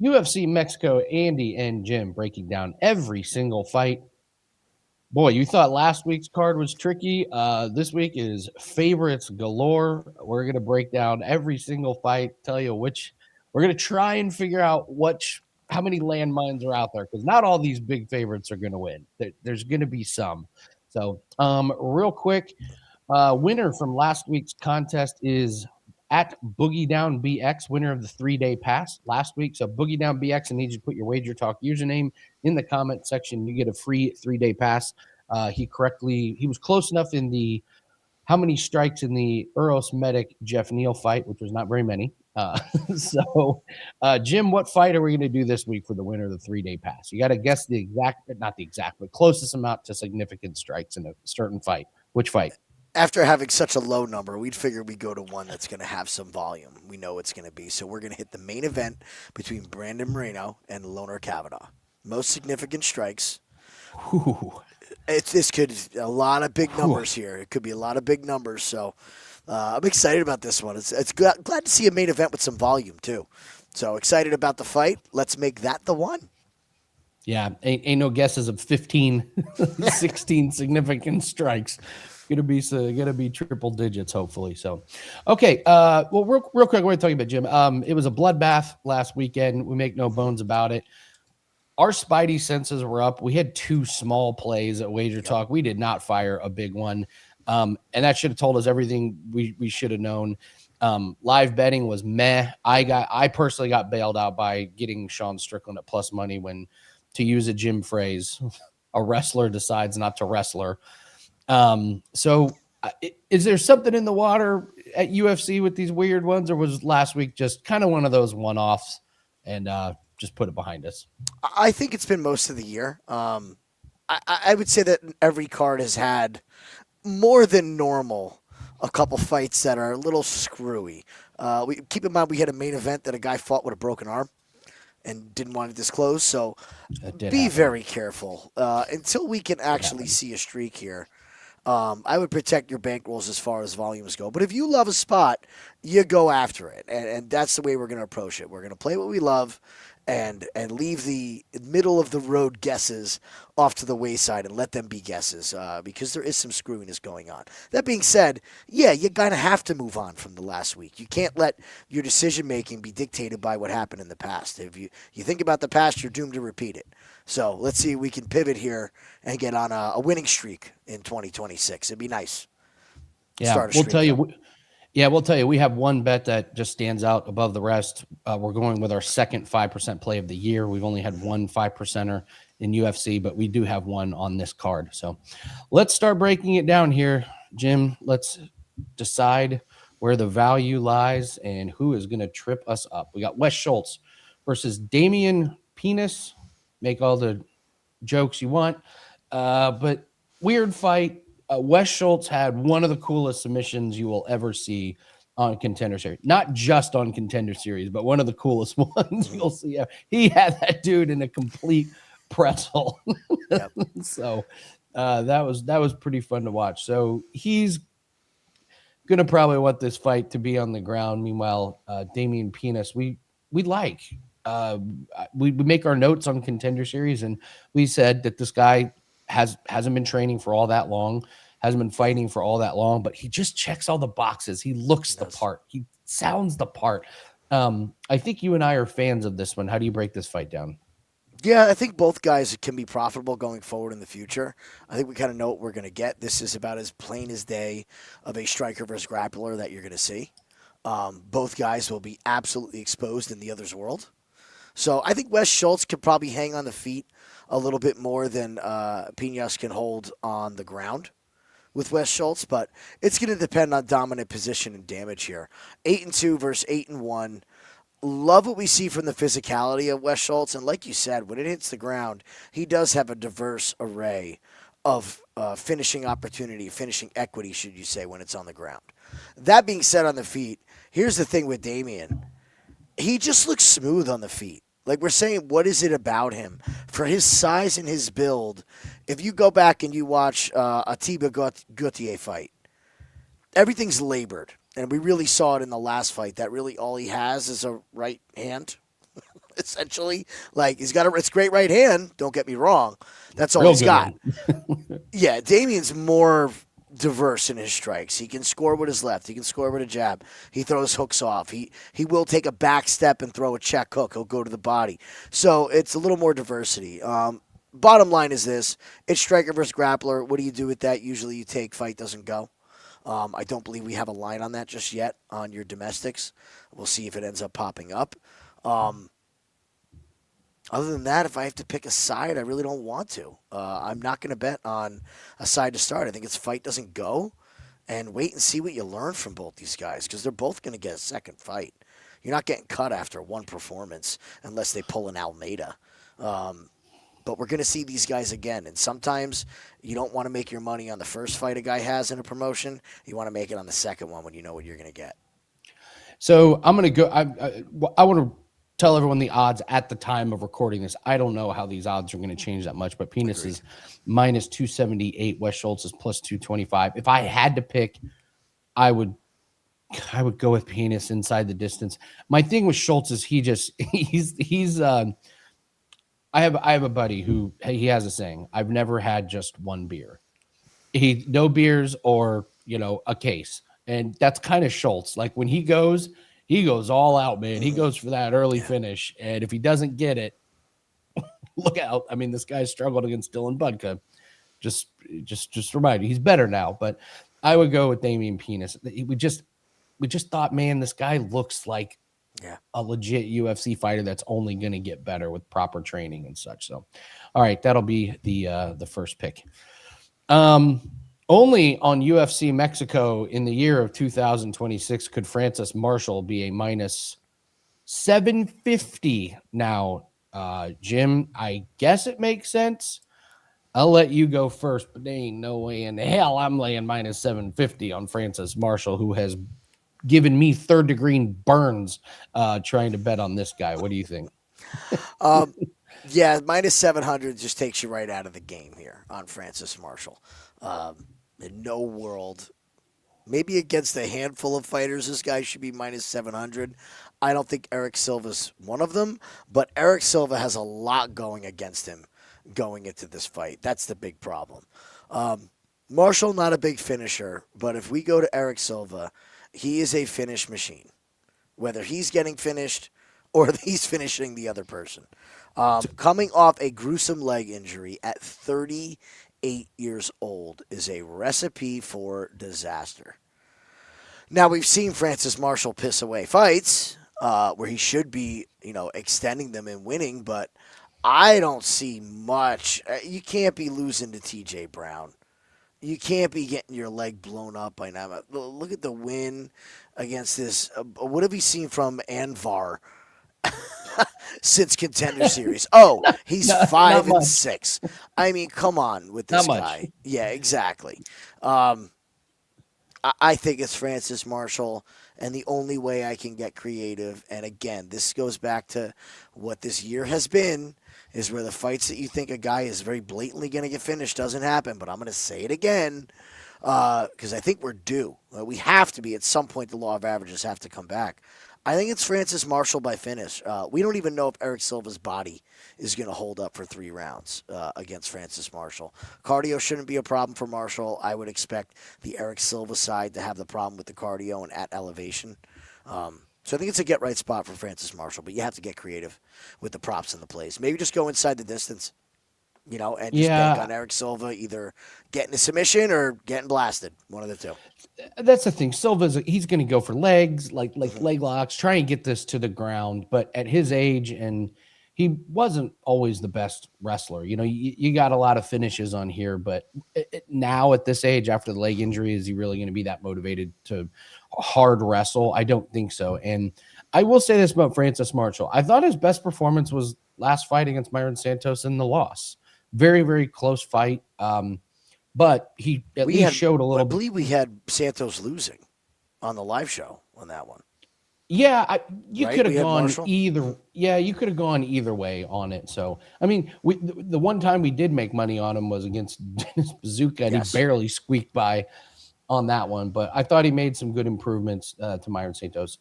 UFC Mexico, Andy and Jim breaking down every single fight. Boy, you thought last week's card was tricky. This week is favorites galore. We're going to break down every single fight, tell you which. We're going to try and figure out how many landmines are out there, because not all these big favorites are going to win. There's going to be some. So, real quick, winner from last week's contest is at Boogie Down BX, winner of the 3-day pass last week. So Boogie Down BX, I need you to put your Wager Talk username in the comment section. You get a free 3-day pass. He was close enough in the how many strikes in the Eros Medic Jeff Neal fight, which was not very many. Jim, what fight are we going to do this week for the winner of the 3-day pass? You got to guess not the exact, but closest amount to significant strikes in a certain fight. Which fight? After having such a low number, we'd figure we go to one that's going to have some volume. We know it's going to be. So we're going to hit the main event between Brandon Moreno and Lone'er Kavanagh. Most significant strikes. Ooh. This could a lot of big numbers here. It could be a lot of big numbers. So I'm excited about this one. It's glad to see a main event with some volume too. So excited about the fight. Let's make that the one. Yeah, ain't no guesses of 15, 16 significant strikes. Gonna be triple digits, hopefully. So, okay. Well, real quick, we're talking about Jim. It was a bloodbath last weekend. We make no bones about it. Our spidey senses were up. We had 2 small plays at Wager Talk. We did not fire a big one, and that should have told us everything we should have known. Live betting was meh. I personally got bailed out by getting Sean Strickland at plus money when, to use a Jim phrase, a wrestler decides not to wrestler. So is there something in the water at UFC with these weird ones, or was last week just kind of one of those one-offs and just put it behind us? I think it's been most of the year. I would say that every card has had more than normal a couple fights that are a little screwy. Keep in mind we had a main event that a guy fought with a broken arm and didn't want to disclose, so be very careful until we can actually see a streak here. I would protect your bankrolls as far as volumes go. But if you love a spot, you go after it. And that's the way we're going to approach it. We're going to play what we love and leave the middle of the road guesses off to the wayside and let them be guesses because there is some screwiness going on. That being said, yeah, you're going to have to move on from the last week. You can't let your decision-making be dictated by what happened in the past. If you think about the past, you're doomed to repeat it. So let's see if we can pivot here and get on a winning streak in 2026. It'd be nice. Yeah, we'll tell you. Yeah, we'll tell you. We have one bet that just stands out above the rest. We're going with our second 5% play of the year. We've only had one 5%er in UFC, but we do have one on this card. So let's start breaking it down here, Jim. Let's decide where the value lies and who is going to trip us up. We got Wes Schultz versus Damian Pinas. Make all the jokes you want, but weird fight. Wes Schultz had one of the coolest submissions you will ever see on Contender Series. Not just on Contender Series, but one of the coolest ones you'll see. He had that dude in a complete pretzel. Yep. So that was pretty fun to watch. So he's going to probably want this fight to be on the ground. Meanwhile, Damian Pinas, we like. We make our notes on Contender Series, and we said that this guy hasn't been training for all that long, hasn't been fighting for all that long, but he just checks all the boxes. He looks the part. He sounds the part. I think you and I are fans of this one. How do you break this fight down? Yeah, I think both guys can be profitable going forward in the future. I think we kind of know what we're going to get. This is about as plain as day of a striker versus grappler that you're going to see. Both guys will be absolutely exposed in the other's world. So I think Wes Schultz could probably hang on the feet a little bit more than Pinas can hold on the ground with Wes Schultz, but it's going to depend on dominant position and damage here. 8-2 versus 8-1. Love what we see from the physicality of Wes Schultz, and like you said, when it hits the ground, he does have a diverse array of finishing opportunity, finishing equity, should you say, when it's on the ground. That being said, on the feet, here's the thing with Damian. He just looks smooth on the feet. Like we're saying, what is it about him? For his size and his build, if you go back and you watch a Tiba Gautier fight, everything's labored. And we really saw it in the last fight, that really all he has is a right hand. essentially. Like he's got it's great right hand. Don't get me wrong. That's all Real he's good got. one. Yeah, Damian's more diverse in his strikes. He can score with his left. He can score with a jab. He throws hooks off. He will take a back step and throw a check hook. He'll go to the body. So it's a little more diversity. Bottom line is this: it's striker versus grappler. What do you do with that? Usually, you take fight doesn't go. I don't believe we have a line on that just yet on your domestics. We'll see if it ends up popping up. Other than that, if I have to pick a side, I really don't want to. I'm not going to bet on a side to start. I think it's fight doesn't go, and wait and see what you learn from both these guys because they're both going to get a second fight. You're not getting cut after one performance unless they pull an Almeida. But we're going to see these guys again. And sometimes you don't want to make your money on the first fight a guy has in a promotion. You want to make it on the second one when you know what you're going to get. So I'm going to go. I want to tell everyone the odds at the time of recording this. I don't know how these odds are going to change that much, but Pinas is minus 278. Wes Schultz is plus 225. If I had to pick, I would go with Pinas inside the distance. My thing with Schultz is he's I have a buddy who he has a saying, I've never had just one beer. No beers or, a case. And that's kind of Schultz. Like when he goes all out, man. He goes for that early finish. And if he doesn't get it, look out. I mean, this guy struggled against Dylan Budka. Just remind you, he's better now. But I would go with Damian Pinas. We just thought, man, this guy looks like a legit UFC fighter that's only going to get better with proper training and such. So, all right, that'll be the first pick. Only on UFC Mexico in the year of 2026 could Francis Marshall be a minus 750 now. Jim, I guess it makes sense. I'll let you go first, but there ain't no way in the hell I'm laying minus 750 on Francis Marshall, who has given me third-degree burns trying to bet on this guy. What do you think? Yeah, minus 700 just takes you right out of the game here on Francis Marshall. In no world, maybe against a handful of fighters, this guy should be minus 700. I don't think Eric Silva's one of them, but Eric Silva has a lot going against him going into this fight. That's the big problem. Marshall, not a big finisher, but if we go to Eric Silva, he is a finish machine, whether he's getting finished or he's finishing the other person. Coming off a gruesome leg injury at 38 years old is a recipe for disaster. Now, we've seen Francis Marshall piss away fights where he should be, extending them and winning, but I don't see much. You can't be losing to TJ Brown. You can't be getting your leg blown up by now. Look at the win against this. What have we seen from Anvar since Contender Series? Oh, he's 5-6. I mean, come on with this guy. Yeah, exactly. I think it's Francis Marshall, and the only way I can get creative, and again, this goes back to what this year has been, is where the fights that you think a guy is very blatantly going to get finished doesn't happen. But I'm going to say it again because I think we're due. We have to be at some point. The law of averages have to come back. I think it's Francis Marshall by finish. We don't even know if Eric Silva's body is going to hold up for 3 rounds against Francis Marshall. Cardio shouldn't be a problem for Marshall. I would expect the Eric Silva side to have the problem with the cardio and at elevation. So I think it's a get-right spot for Francis Marshall, but you have to get creative with the props and the plays. Maybe just go inside the distance, and just bank on Eric Silva either getting a submission or getting blasted, one of the two. That's the thing. He's going to go for legs, like leg locks, try and get this to the ground. But at his age, and he wasn't always the best wrestler. You got a lot of finishes on here, but now at this age, after the leg injury, is he really going to be that motivated to hard wrestle? I don't think so. And I will say this about Francis Marshall. I thought his best performance was last fight against Myron Santos in the loss. Very, very close fight. But he at least showed a little I believe we had Santos losing on the live show on that one. Yeah, you could have gone either. Yeah, you could have gone either way on it. So, I mean, the one time we did make money on him was against Dennis Bazooka, and he barely squeaked by on that one. But I thought he made some good improvements to Myron Santos.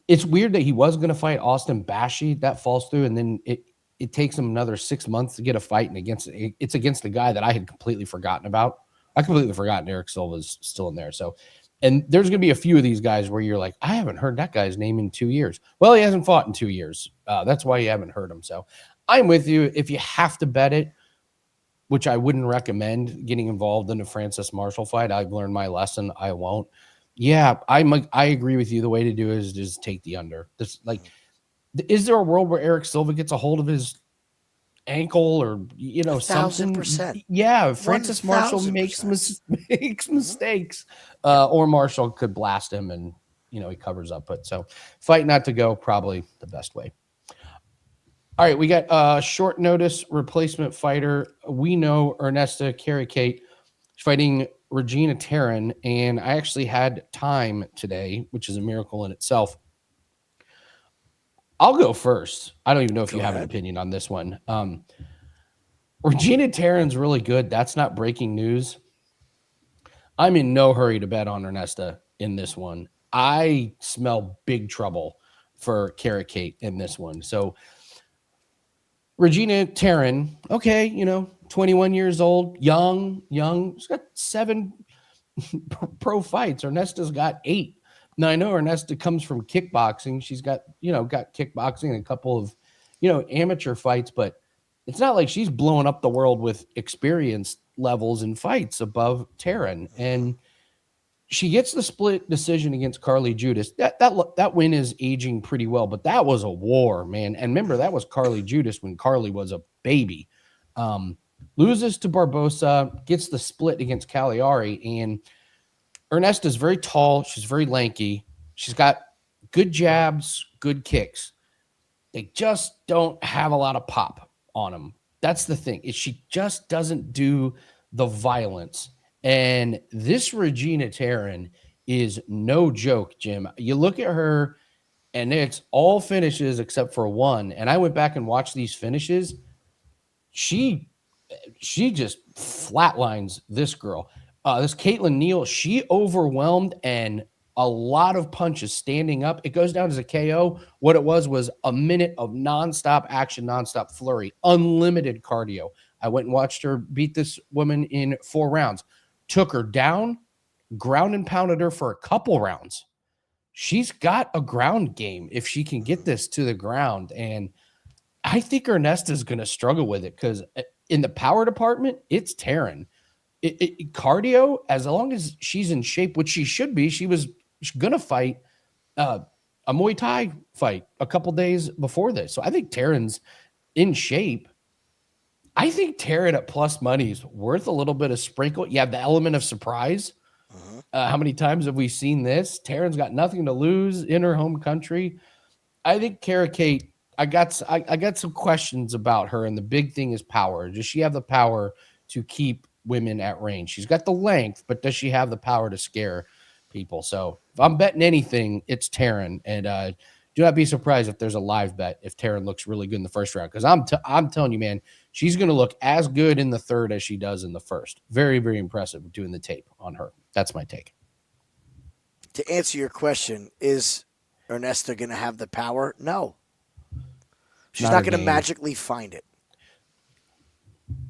It's weird that he was going to fight Austin Bashi. That falls through, and then it takes him another 6 months to get a fight, and it's against a guy that I had completely forgotten about. I completely forgotten Eric Silva's still in there. So, and there's going to be a few of these guys where you're like, I haven't heard that guy's name in 2 years. Well, he hasn't fought in 2 years. That's why you haven't heard him. So I'm with you. If you have to bet it, which I wouldn't recommend getting involved in a Francis Marshall fight. I've learned my lesson. I won't. Yeah, I agree with you. The way to do it is just take the under. This is there a world where Eric Silva gets a hold of his ankle or something? 1,000%. Yeah, Francis Marshall makes mistakes, or Marshall could blast him and he covers up. But so fight not to go, probably the best way. All right, we got short notice replacement fighter. We know Ernesta Kareckaite fighting Regina Tarin, and I actually had time today, which is a miracle in itself. I'll go first. I don't even know if you have an opinion on this one. Regina Tarin's really good. That's not breaking news. I'm in no hurry to bet on Ernesta in this one. I smell big trouble for Kareckaite in this one. So Regina Tarin, okay, 21 years old, young. She's got 7 pro fights. Ernesta's got 8. Now I know Ernesta comes from kickboxing. She's got kickboxing and a couple of, amateur fights, but it's not like she's blowing up the world with experience levels in fights above Tarin. And she gets the split decision against Carly Judas. That win is aging pretty well, but that was a war, man. And remember, that was Carly Judas when Carly was a baby. Loses to Barbosa, gets the split against Cagliari, and Ernesta's very tall. She's very lanky. She's got good jabs, good kicks. They just don't have a lot of pop on them. That's the thing. She just doesn't do the violence. And this Regina Tarin is no joke, Jim. You look at her, and it's all finishes except for one. And I went back and watched these finishes. She just flatlines this girl. This Caitlin Neal, she overwhelmed and a lot of punches standing up. It goes down as a KO. What it was a minute of nonstop action, nonstop flurry, unlimited cardio. I went and watched her beat this woman in 4 rounds. Took her down, ground and pounded her for a couple rounds. She's got a ground game if she can get this to the ground. And I think Ernesta is going to struggle with it because in the power department, it's Tarin. Cardio, as long as she's in shape, which she should be, she's going to fight a Muay Thai fight a couple days before this. So I think Tarin's in shape. I think Tarin at plus money is worth a little bit of sprinkle. You have the element of surprise. How many times have we seen this? Tarin's got nothing to lose in her home country. I think Kareckaite, I got some questions about her, and the big thing is power. Does she have the power to keep women at range? She's got the length, but does she have the power to scare people? So if I'm betting anything, it's Tarin. And do not be surprised if there's a live bet if Tarin looks really good in the first round, because I'm telling you, man, she's going to look as good in the third as she does in the first. Very, very impressive doing the tape on her. That's my take. To answer your question, is Ernesta going to have the power? No. She's not going to magically find it.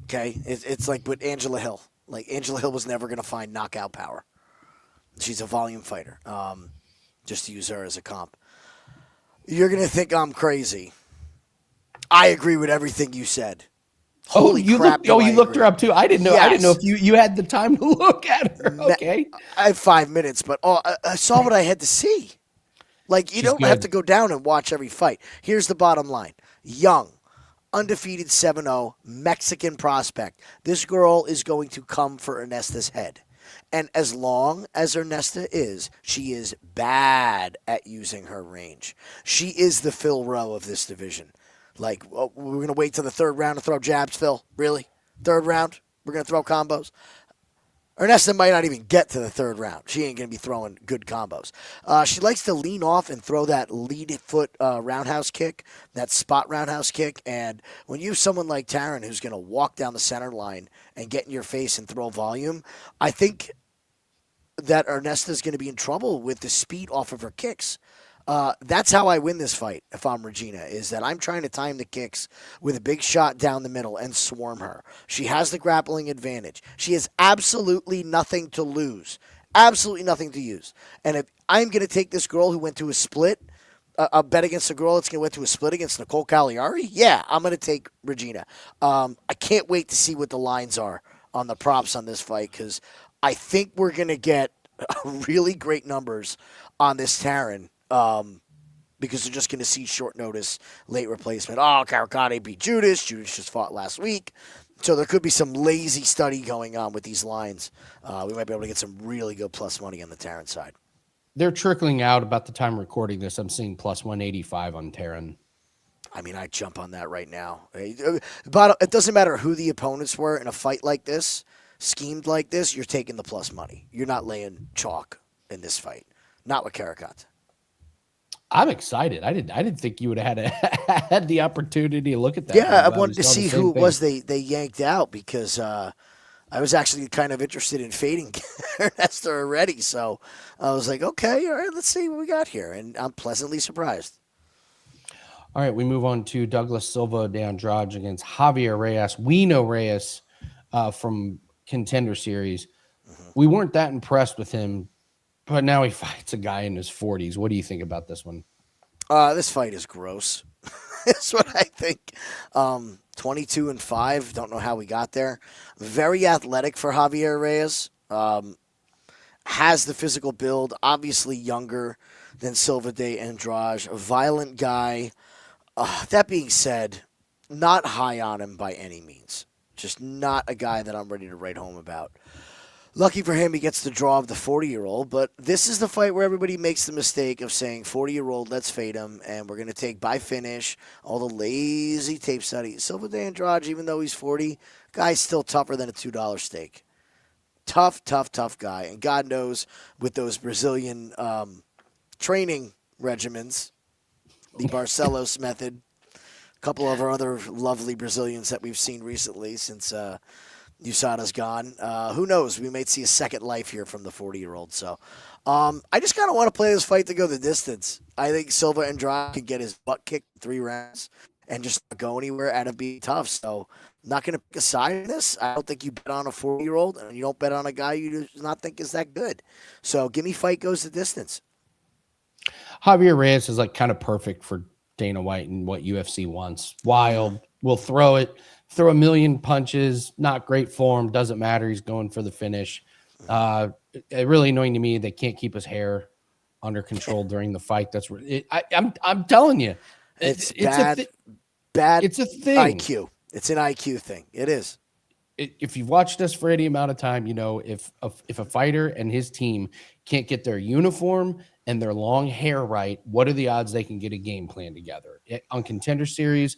Okay? It's like with Angela Hill. Like, Angela Hill was never going to find knockout power. She's a volume fighter. Just to use her as a comp. You're going to think I'm crazy. I agree with everything you said. Holy crap. You looked her up too. I didn't know. Yes. I didn't know if you had the time to look at her. Okay. I had 5 minutes, but I saw what I had to see. Like, you don't have to go down and watch every fight. Here's the bottom line. Young, undefeated 7-0, Mexican prospect. This girl is going to come for Ernesta's head. And as long as Ernesta is, she is bad at using her range. She is the Phil Rowe of this division. Like, we're going to wait till the third round to throw jabs, Phil? Really? Third round? We're going to throw combos? Ernesta might not even get to the third round. She ain't going to be throwing good combos. She likes to lean off and throw that lead foot roundhouse kick, that spot roundhouse kick. And when you have someone like Tarin who's going to walk down the center line and get in your face and throw volume, I think that Ernesta is going to be in trouble with the speed off of her kicks. That's how I win this fight if I'm Regina, is that I'm trying to time the kicks with a big shot down the middle and swarm her. She has the grappling advantage. She has absolutely nothing to lose. Absolutely nothing to use. And if I'm going to take this girl who went to a split, a bet against a girl that's going to went to a split against Nicole Cagliari, yeah, I'm going to take Regina. I can't wait to see what the lines are on the props on this fight because I think we're going to get really great numbers on this Tarin. Because they're just going to see short notice, late replacement. Oh, Kareckaite beat Judas. Judas just fought last week. So there could be some lazy study going on with these lines. We might be able to get some really good plus money on the Tarin side. They're trickling out about the time recording this. I'm seeing plus 185 on Tarin. I mean, I jump on that right now. But it doesn't matter who the opponents were in a fight like this, schemed like this, you're taking the plus money. You're not laying chalk in this fight. Not with Kareckaite. I'm excited. I didn't think you would have had the opportunity to look at that. Yeah, I wanted to see who it was they yanked out because I was actually kind of interested in fading Ernesto already. So I was like, okay, all right, let's see what we got here. And I'm pleasantly surprised. All right, we move on to Douglas Silva de Andrade against Javier Reyes. We know Reyes from Contender Series. Mm-hmm. We weren't that impressed with him, but now he fights a guy in his 40s. What do you think about this one? This fight is gross. That's what I think. 22-5. Don't know how we got there. Very athletic for Javier Reyes. Has the physical build. Obviously younger than Silva de Andrade. A violent guy. That being said, not high on him by any means. Just not a guy that I'm ready to write home about. Lucky for him, he gets the draw of the 40-year-old, but this is the fight where everybody makes the mistake of saying 40-year-old, let's fade him, and we're going to take by finish all the lazy tape study. Silva de Andrade, even though he's 40, guy's still tougher than a $2 steak. Tough guy, and God knows with those Brazilian training regimens, the Barcelos method, a couple of our other lovely Brazilians that we've seen recently since USADA's gone. Who knows? We might see a second life here from the 40-year-old. So I just kind of want to play this fight to go the distance. I think Silva Andrade could get his butt kicked in 3 rounds and just not go anywhere out of being tough. So I'm not going to pick a side in this. I don't think you bet on a 40-year-old, and you don't bet on a guy you do not think is that good. So give me fight goes the distance. Javier Reyes is like kind of perfect for Dana White and what UFC wants. Wild, will throw it. Throw a million punches, not great form, doesn't matter. He's going for the finish. Really annoying to me. They can't keep his hair under control during the fight. That's I'm telling you, it's bad. It's a thing. IQ. It's an IQ thing. It is. If you've watched us for any amount of time, you know if a fighter and his team can't get their uniform and their long hair right, what are the odds they can get a game plan together? On Contender Series,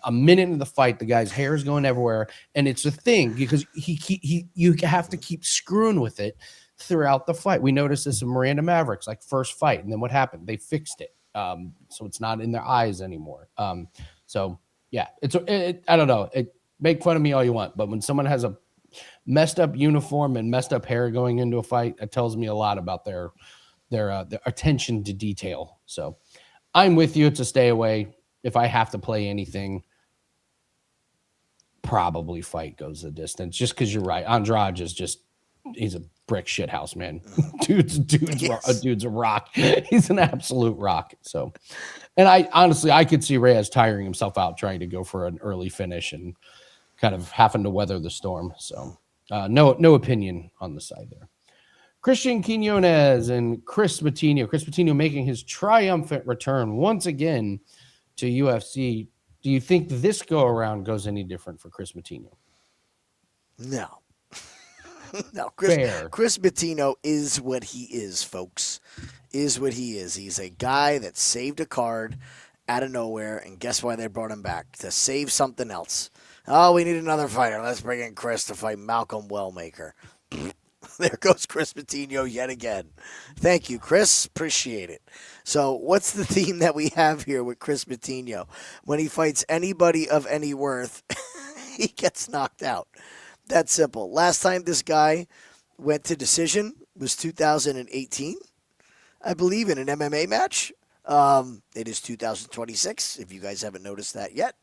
a minute into the fight, the guy's hair is going everywhere, and it's a thing because you have to keep screwing with it throughout the fight. We noticed this in Miranda Mavericks, like first fight, and then what happened? They fixed it, so it's not in their eyes anymore. So yeah, I don't know. Make fun of me all you want, but when someone has a messed up uniform and messed up hair going into a fight, it tells me a lot about their attention to detail. So I'm with you. It's a stay away. If I have to play anything, probably fight goes the distance. Just because you're right, Andrade is he's a brick shit house, man. Dude's a rock. He's an absolute rock. So, and I honestly could see Reyes tiring himself out trying to go for an early finish and kind of having to weather the storm. So, no opinion on the side there. Christian Quinonez and Chris Moutinho. Chris Moutinho making his triumphant return once again to UFC. Do you think this go around goes any different for Chris Moutinho? No. No, Chris Moutinho is what he is, folks. Is what he is. He's a guy that saved a card out of nowhere, and guess why they brought him back? To save something else. Oh, we need another fighter. Let's bring in Chris to fight Malcolm Wellmaker. There goes Chris Moutinho yet again. Thank you, Chris. Appreciate it. So what's the theme that we have here with Chris Moutinho? When he fights anybody of any worth, he gets knocked out. That's simple. Last time this guy went to decision was 2018, I believe, in an MMA match. It is 2026, if you guys haven't noticed that yet.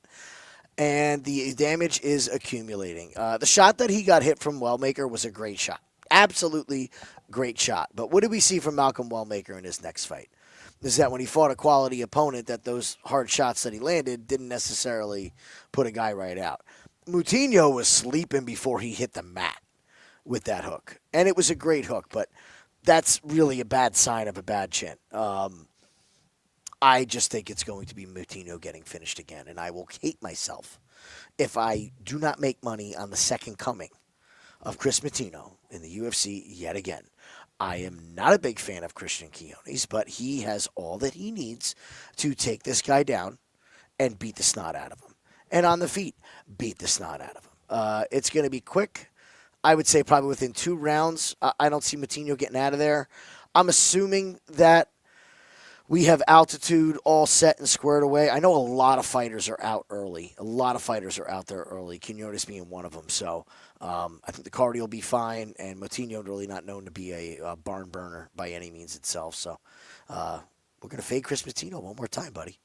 And the damage is accumulating. The shot that he got hit from Wellmaker was a great shot. Absolutely great shot. But what did we see from Malcolm Wellmaker in his next fight? Is that when he fought a quality opponent, that those hard shots that he landed didn't necessarily put a guy right out. Moutinho was sleeping before he hit the mat with that hook. And it was a great hook, but that's really a bad sign of a bad chin. I just think it's going to be Moutinho getting finished again, and I will hate myself if I do not make money on the second coming of Chris Moutinho in the UFC yet again. I am not a big fan of Christian Quinonez, but he has all that he needs to take this guy down and beat the snot out of him. And on the feet, beat the snot out of him. It's going to be quick. I would say probably within 2 rounds. I don't see Moutinho getting out of there. I'm assuming that we have altitude all set and squared away. I know a lot of fighters are out early. A lot of fighters are out there early, Quinonez being one of them. So I think the cardio will be fine, and Moutinho really not known to be a barn burner by any means itself. So we're going to fade Chris Moutinho one more time, buddy.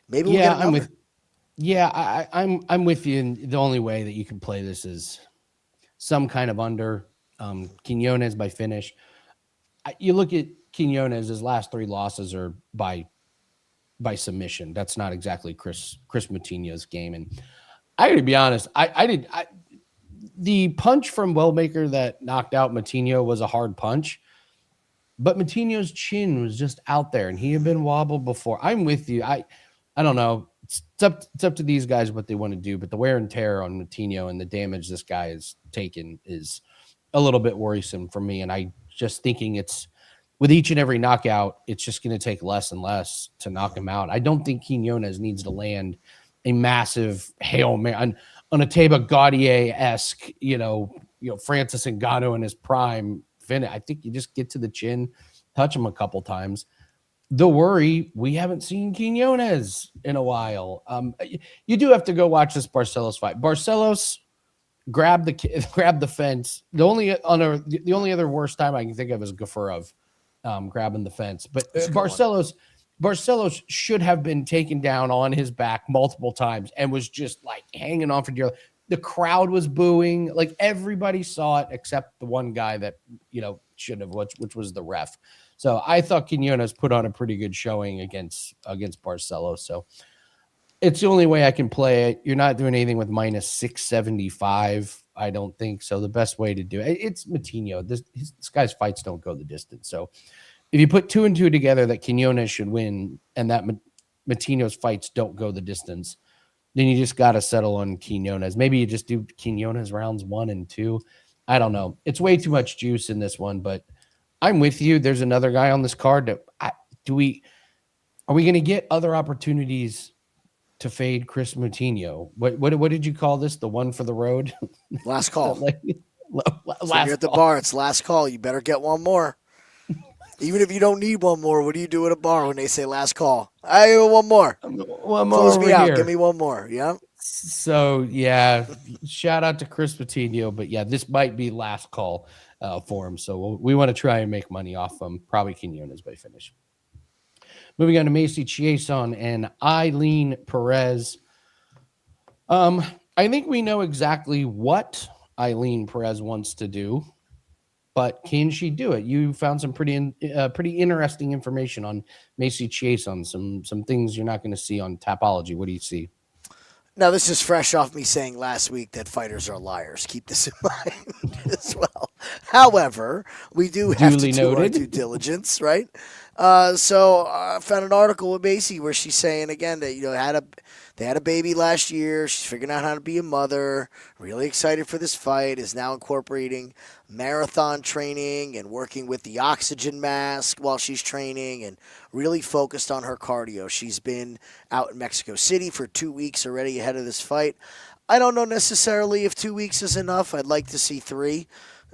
Maybe we'll get another. I'm with you. And the only way that you can play this is some kind of under. Quinonez by finish. You look at Quinonez, his last 3 losses are by submission. That's not exactly Chris Moutinho's game. And I got to be honest, the punch from Wellmaker that knocked out Moutinho was a hard punch, but Moutinho's chin was just out there, and he had been wobbled before. I'm with you. I don't know. It's up to these guys what they want to do, but the wear and tear on Moutinho and the damage this guy has taken is a little bit worrisome for me. And I just thinking it's with each and every knockout, it's just going to take less and less to knock him out. I don't think Quinonez needs to land a massive Hail Mary on a Teba Gaudier-esque, Francis Ngannou in his prime finish. I think you just get to the chin, touch him a couple times. The worry, we haven't seen Quinonez in a while. You do have to go watch this Barcelos fight. Barcelos grabbed the fence. The only other worst time I can think of is Gafurov grabbing the fence. But Barcelos should have been taken down on his back multiple times and was just like hanging on for dear life. The crowd was booing. Like everybody saw it except the one guy that shouldn't have, which was the ref. So I thought Quinonez put on a pretty good showing against Barcelos. So it's the only way I can play it. You're not doing anything with minus 675, I don't think. So the best way to do it, it's Moutinho. This guy's fights don't go the distance. So if you put 2 and 2 together that Quinonez should win and that Moutinho's fights don't go the distance, then you just got to settle on Quinonez. Maybe you just do Quinonez rounds 1 and 2. I don't know. It's way too much juice in this one, but I'm with you. There's another guy on this card that are we going to get other opportunities to fade Chris Moutinho? What did you call this? The one for the road? Last call. Last you're at the bar. It's last call. You better get one more. Even if you don't need one more, what do you do at a bar when they say last call? I have one more. One more. Close me out. Give me one more. Yeah. So yeah, shout out to Chris Moutinho, but yeah, this might be last call for him. So we want to try and make money off him. Probably Quinonez by finish. Moving on to Macy Chiasson and Eileen Perez. I think we know exactly what Eileen Perez wants to do, but can she do it? You found some pretty interesting information on Macy Chiasson, some things you're not going to see on Tapology. What do you see? Now, this is fresh off me saying last week that fighters are liars. Keep this in mind as well. However, we do have to do our due diligence, right? So I found an article with Macy where she's saying again that they had a baby last year. She's figuring out how to be a mother. Really excited for this fight. Is now incorporating marathon training and working with the oxygen mask while she's training and really focused on her cardio. She's been out in Mexico City for 2 weeks already ahead of this fight. I don't know necessarily if 2 weeks is enough. I'd like to see 3.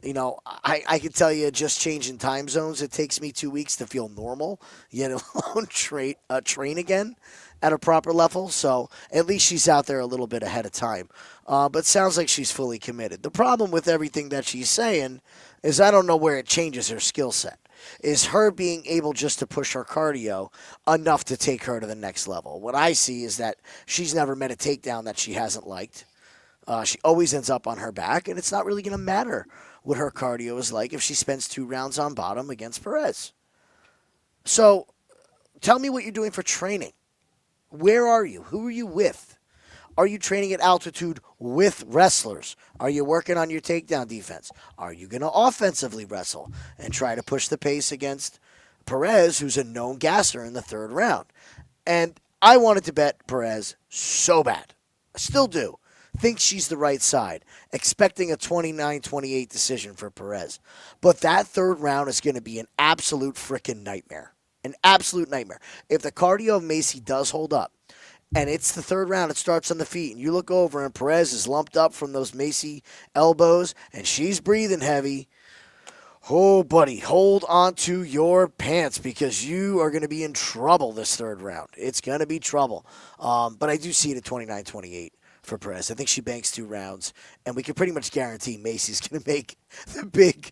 I can tell you just changing time zones, it takes me 2 weeks to feel normal, let alone train again. at a proper level. So at least she's out there a little bit ahead of time. But sounds like she's fully committed. The problem with everything that she's saying is I don't know where it changes her skill set. Is her being able just to push her cardio enough to take her to the next level? What I see is that she's never met a takedown that she hasn't liked. She always ends up on her back, and it's not really going to matter what her cardio is like if she spends 2 rounds on bottom against Perez. So tell me what you're doing for training. Where are you? Who are you with? Are you training at altitude with wrestlers? Are you working on your takedown defense? Are you going to offensively wrestle and try to push the pace against Perez, who's a known gasser in the 3rd round? And I wanted to bet Perez so bad. I still do. Think she's the right side. Expecting a 29-28 decision for Perez. But that 3rd round is going to be an absolute freaking nightmare. An absolute nightmare. If the cardio of Macy does hold up, and it's the 3rd round, it starts on the feet, and you look over and Perez is lumped up from those Macy elbows, and she's breathing heavy. Oh, buddy, hold on to your pants because you are going to be in trouble this 3rd round. It's going to be trouble. But I do see it at 29-28 for Perez. I think she banks 2 rounds, and we can pretty much guarantee Macy's going to make the big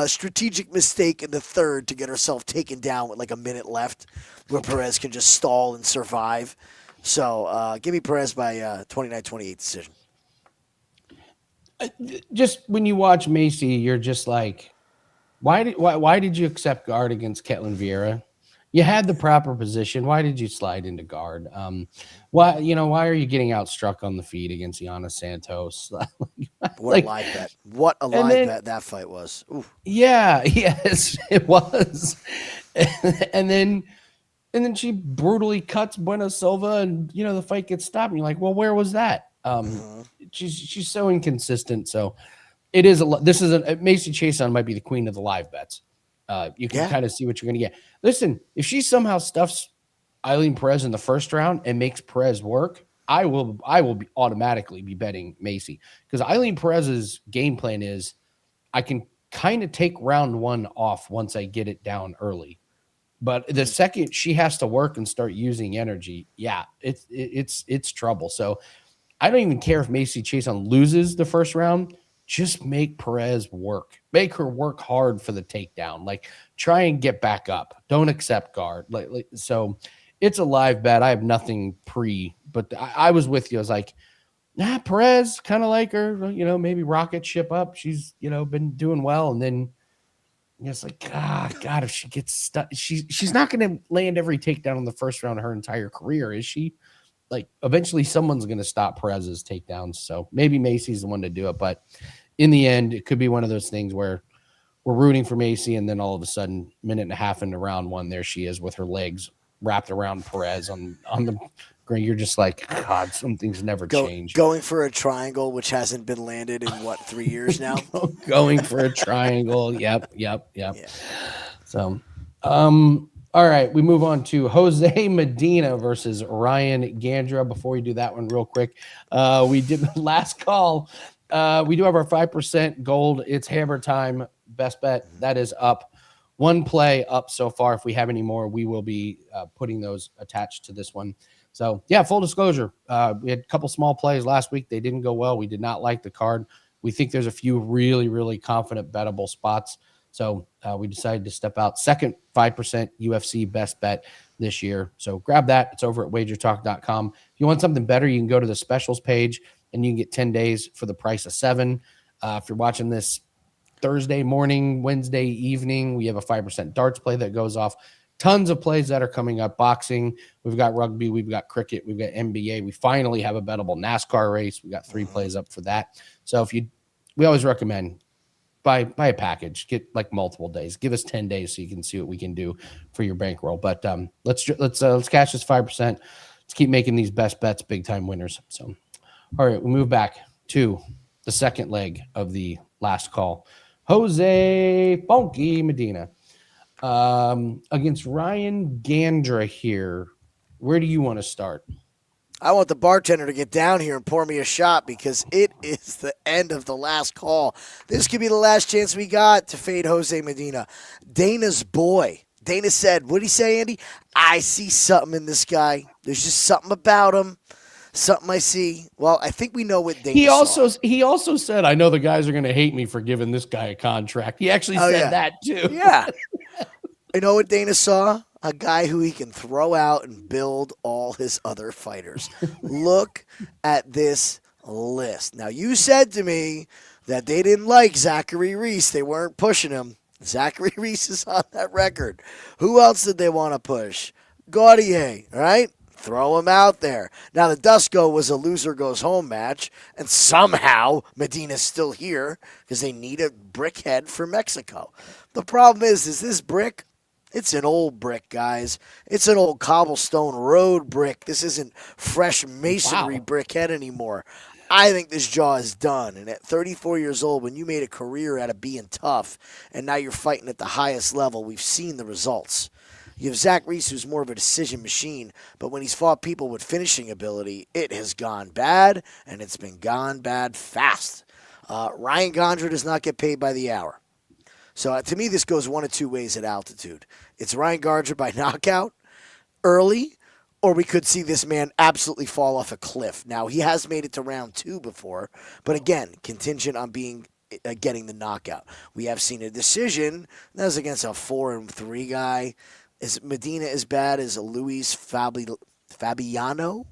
strategic mistake in the 3rd to get herself taken down with like a minute left where Perez can just stall and survive. So give me Perez by 29-28 decision. Just when you watch Macy, you're just like, why did you accept guard against Ketlin Vera? You had the proper position. Why did you slide into guard? Why are you getting outstruck on the feet against Yana Santos? What a live bet! What a live bet that fight was. Ooh. Yeah, yes, it was. And then she brutally cuts Bunes Silva, and the fight gets stopped. And you're like, well, where was that? She's so inconsistent. So it is Macy Chiasson might be the queen of the live bets. You can kind of see what you're going to get. Listen, if she somehow stuffs Eileen Perez in the 1st round and makes Perez work, I will automatically be betting Macy, because Eileen Perez's game plan is I can kind of take round 1 off once I get it down early. But the second she has to work and start using energy, it's trouble. So I don't even care if Macy Chiasson loses the 1st round. Just make Perez work. Make her work hard for the takedown. Like, try and get back up. Don't accept guard. So it's a live bet. I have nothing but I was with you. I was like, Perez, kind of like her, maybe rocket ship up. She's, been doing well. And then it's like, God, if she gets stuck, she's not going to land every takedown in the 1st round of her entire career, is she? Like, eventually someone's going to stop Perez's takedowns. So maybe Macy's the one to do it. But in the end, it could be one of those things where we're rooting for Macy, and then all of a sudden, minute and a half into round 1, there she is with her legs wrapped around Perez on the green. You're just like, God, some things never change. Going for a triangle, which hasn't been landed in 3 years now? Going for a triangle. Yep. Yeah. So, all right, we move on to Jose Medina versus Ryan Gandra. Before we do that one real quick, we did the last call. We do have our 5% gold. It's hammer time. Best bet, that is up. 1 play up so far. If we have any more, we will be putting those attached to this one. So, full disclosure, we had a couple small plays last week. They didn't go well. We did not like the card. We think there's a few really, really confident bettable spots. So we decided to step out. Second 5% UFC best bet this year. So grab that. It's over at wagertalk.com. If you want something better, you can go to the specials page and you can get 10 days for the price of 7. If you're watching this Thursday morning, Wednesday evening, we have a 5% darts play that goes off. Tons of plays that are coming up. Boxing, we've got rugby, we've got cricket, we've got NBA. We finally have a bettable NASCAR race. We got 3 plays up for that. So we always recommend buy a package, get like multiple days. Give us 10 days so you can see what we can do for your bankroll. But let's catch this 5%. Let's keep making these best bets big time winners. So, all right, we move back to the second leg of the last call. Jose Funky Medina against Ryan Gandra here. Where do you want to start? I want the bartender to get down here and pour me a shot because it is the end of the last call. This could be the last chance we got to fade Jose Medina. Dana's boy, Dana said, what did he say, Andy? I see something in this guy. There's just something about him. Something I see. Well, I think we know what Dana saw. He also said, I know the guys are going to hate me for giving this guy a contract. He actually said that too. Yeah. You know what Dana saw? A guy who he can throw out and build all his other fighters. Look at this list. Now, you said to me that they didn't like Zachary Reese. They weren't pushing him. Zachary Reese is on that record. Who else did they want to push? Gaudier, right? Throw him out there. Now, the Dusko was a loser goes home match, and somehow Medina's still here because they need a brickhead for Mexico. The problem is this brick? It's an old brick, guys. It's an old cobblestone road brick. This isn't fresh masonry brickhead anymore. I think this jaw is done. And at 34 years old, when you made a career out of being tough, and now you're fighting at the highest level, we've seen the results. You have Zach Reese, who's more of a decision machine, but when he's fought people with finishing ability, it has gone bad, and it's been gone bad fast. Ryan Gandra does not get paid by the hour. So to me, this goes one of two ways at altitude. It's Ryan Gardner by knockout early, or we could see this man absolutely fall off a cliff. Now, he has made it to round 2 before, but again, contingent on getting the knockout. We have seen a decision. That was against a 4-3 guy. Is Medina as bad as Luis Fabiano?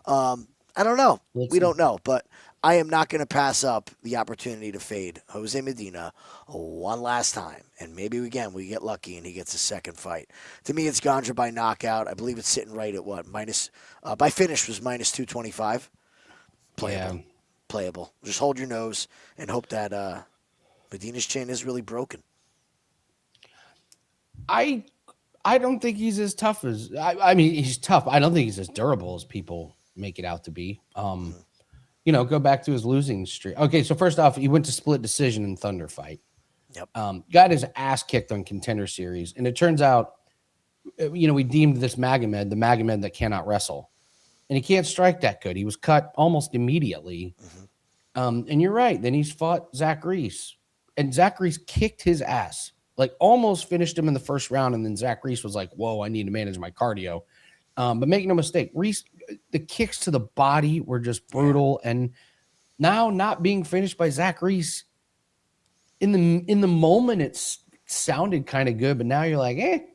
I don't know. We don't know, but I am not going to pass up the opportunity to fade Jose Medina one last time. And maybe, again, we get lucky and he gets a second fight. To me, it's Gandra by knockout. I believe it's sitting right at what? By finish was minus 225. Playable. Yeah. Playable. Just hold your nose and hope that Medina's chin is really broken. I don't think he's as tough as... I mean, he's tough. I don't think he's as durable as people make it out to be. Go back to his losing streak. Okay, so first off, he went to split decision in Thunder fight. Yep. Got his ass kicked on Contender Series. And it turns out, we deemed this Magomed the Magomed that cannot wrestle. And he can't strike that good. He was cut almost immediately. Mm-hmm. And you're right. Then he's fought Zach Reese. And Zach Reese kicked his ass. Like, almost finished him in the first round. And then Zach Reese was like, whoa, I need to manage my cardio. But make no mistake, Reese, the kicks to the body were just brutal. And now not being finished by Zach Reese, in the moment, it sounded kind of good. But now you're like,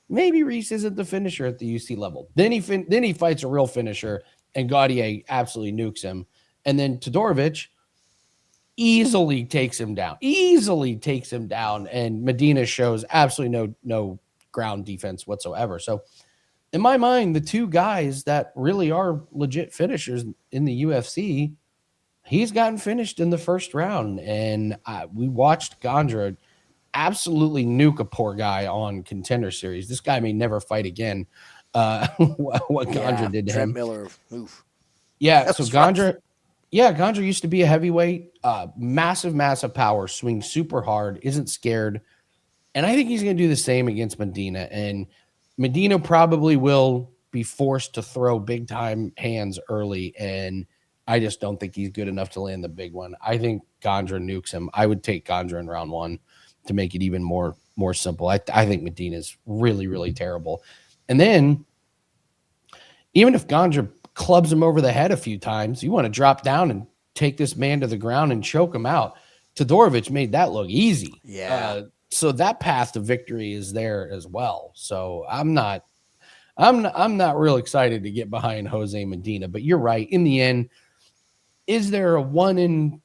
maybe Reese isn't the finisher at the UC level. Then he fights a real finisher, and Gaudier absolutely nukes him. And then Todorovic easily takes him down. And Medina shows absolutely no ground defense whatsoever. So in my mind, the two guys that really are legit finishers in the UFC, he's gotten finished in the first round. And we watched Gandra absolutely nuke a poor guy on Contender Series. This guy may never fight again. What Gandra did to him. Miller move. Yeah, so Gandra... Yeah, Gandra used to be a heavyweight, massive power, swings super hard, isn't scared. And I think he's going to do the same against Medina. And Medina probably will be forced to throw big-time hands early, and I just don't think he's good enough to land the big one. I think Gandra nukes him. I would take Gandra in round 1 to make it even more simple. I think Medina's really, really terrible. And then, even if Gandra clubs him over the head a few times, you want to drop down and take this man to the ground and choke him out. Todorovic made that look easy. Yeah. So that path to victory is there as well. So I'm not real excited to get behind Jose Medina, but you're right. In the end, is there a 1 in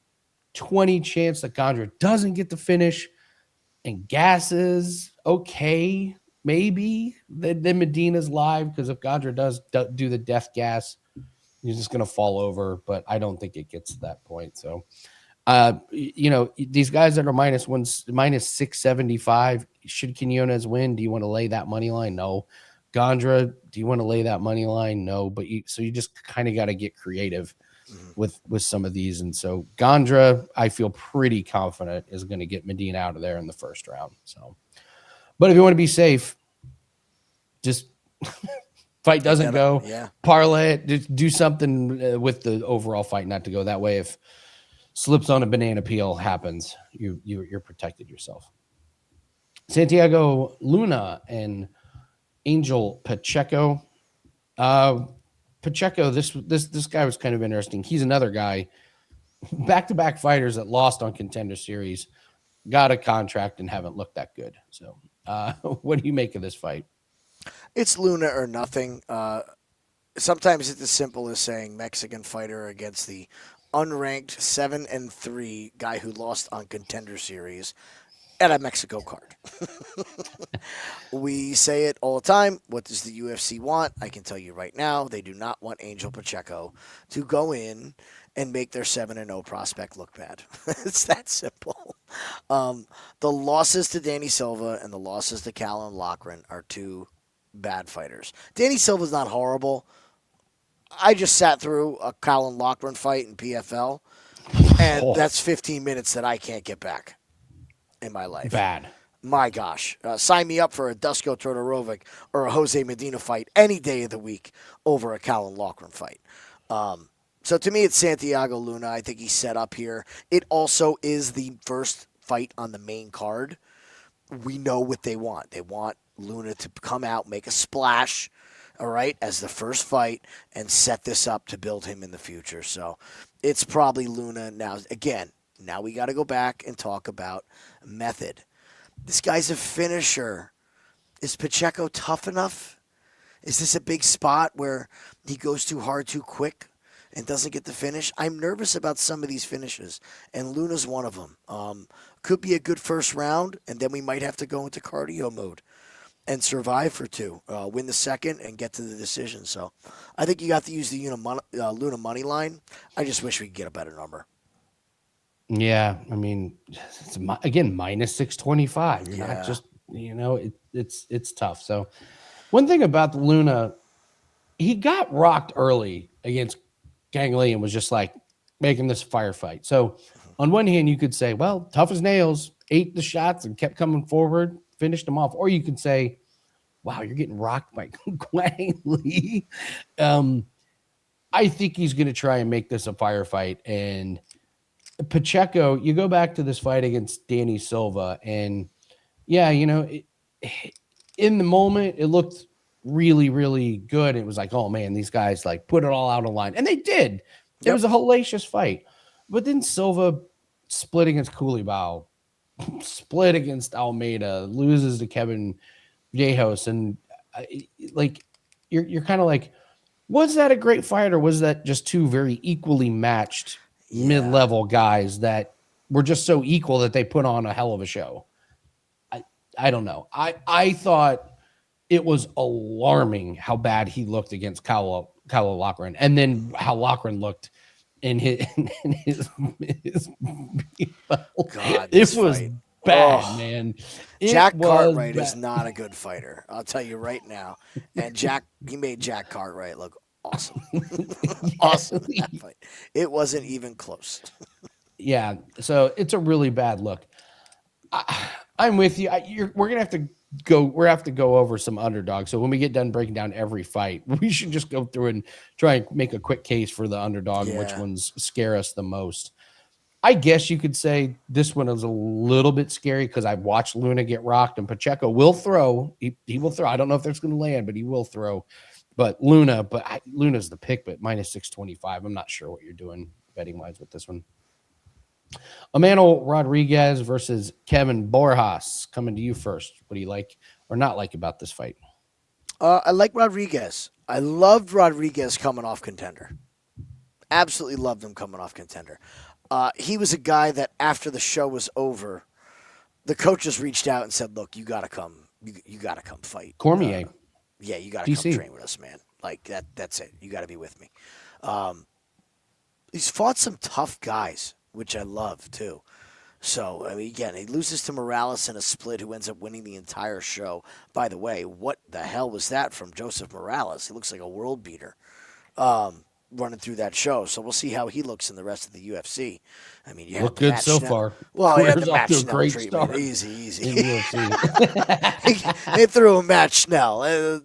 20 chance that Gandra doesn't get the finish and gasses? Okay. Maybe then Medina's live, because if Gandra does do the death gas, he's just going to fall over. But I don't think it gets to that point. So, these guys that are minus 675, should Quinonez win? Do you want to lay that money line? No. Gandra, do you want to lay that money line? No. But you just kind of got to get creative with some of these. And so Gandra, I feel pretty confident, is going to get Medina out of there in the first round. So. But if you want to be safe, just fight doesn't go. Yeah. Parlay it. Just do something with the overall fight not to go that way. If slips on a banana peel happens, you're protected yourself. Santiago Luna and Angel Pacheco. Pacheco, this guy was kind of interesting. He's another guy, back-to-back fighters that lost on Contender Series, got a contract and haven't looked that good. So, what do you make of this fight? It's Luna or nothing. Sometimes it's as simple as saying Mexican fighter against the unranked 7-3 guy who lost on Contender Series at a Mexico card. We say it all the time. What does the UFC want? I can tell you right now, they do not want Angel Pacheco to go in and make their 7-0 prospect look bad. It's that simple. The losses to Danny Silva and the losses to Callum Loughran are two bad fighters. Danny Silva's not horrible. I just sat through a Callum Loughran fight in PFL, and that's 15 minutes that I can't get back in my life. Bad. My gosh. Sign me up for a Dusko Todorovic or a Jose Medina fight any day of the week over a Callum Loughran fight. So to me, it's Santiago Luna. I think he's set up here. It also is the first fight on the main card. We know what they want. They want Luna to come out, make a splash, all right, as the first fight, and set this up to build him in the future. So it's probably Luna. Now, again, now we got to go back and talk about method. This guy's a finisher. Is Pacheco tough enough? Is this a big spot where he goes too hard too quick and doesn't get the finish? I'm nervous about some of these finishes, and Luna's one of them. Could be a good first round, and then we might have to go into cardio mode and survive for two, win the second, and get to the decision. So I think you got to use the Luna money line. I just wish we could get a better number. Yeah, I mean, it's, again, minus 625. You're not just, it's tough. So one thing about the Luna, he got rocked early against Gang Lee and was just like making this firefight. So on one hand, you could say, well, tough as nails, ate the shots and kept coming forward, finished them off. Or you could say, wow, you're getting rocked by Gang Lee. I think he's going to try and make this a firefight. And Pacheco, you go back to this fight against Danny Silva, and in the moment, it looked really, really good. It was like, oh man, these guys like put it all out on line, and they did. It was a hellacious fight. But then Silva split against Coulibaly, split against Almeida, loses to Kevin Vallejos, and you're kind of like, was that a great fight, or was that just two very equally matched mid-level guys that were just so equal that they put on a hell of a show? I don't know. I thought it was alarming how bad he looked against Kyle Loughran, and then how Loughran looked in his God, it was fight. Bad, man. Jack Cartwright is not a good fighter. I'll tell you right now. And he made Jack Cartwright look awesome. Awesome in that fight. It wasn't even close. Yeah, so it's a really bad look. I'm with you. We're gonna have to go over some underdogs. So when we get done breaking down every fight, we should just go through and try and make a quick case for the underdog, which ones scare us the most. I guess you could say this one is a little bit scary because I've watched Luna get rocked, and Pacheco will throw. He will throw. I don't know if that's going to land, but he will throw. But Luna's the pick, but minus 625. I'm not sure what you're doing betting wise with this one. Emmanuel Rodriguez versus Kevin Borjas. Coming to you first. What do you like or not like about this fight? I like Rodriguez. I loved Rodriguez coming off Contender. Absolutely loved him coming off Contender. He was a guy that after the show was over, the coaches reached out and said, "Look, you got to come. You got to come fight." Cormier. You got to come train with us, man. Like that. That's it. You got to be with me. He's fought some tough guys, which I love too. So, I mean, again, he loses to Morales in a split, who ends up winning the entire show. By the way, what the hell was that from Joseph Morales? He looks like a world beater running through that show. So we'll see how he looks in the rest of the UFC. I mean, you look good so far. Well, he had the match Snell treatment. Easy. They threw him Match Snell.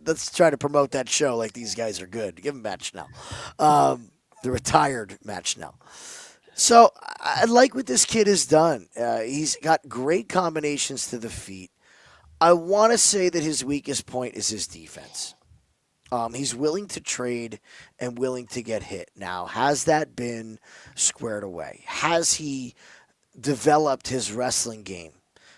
Let's try to promote that show like these guys are good. Give him Match Snell. The retired Match Snell. So I like what this kid has done. He's got great combinations to the feet. I want to say that his weakest point is his defense. He's willing to trade and willing to get hit. Now, has that been squared away? Has he developed his wrestling game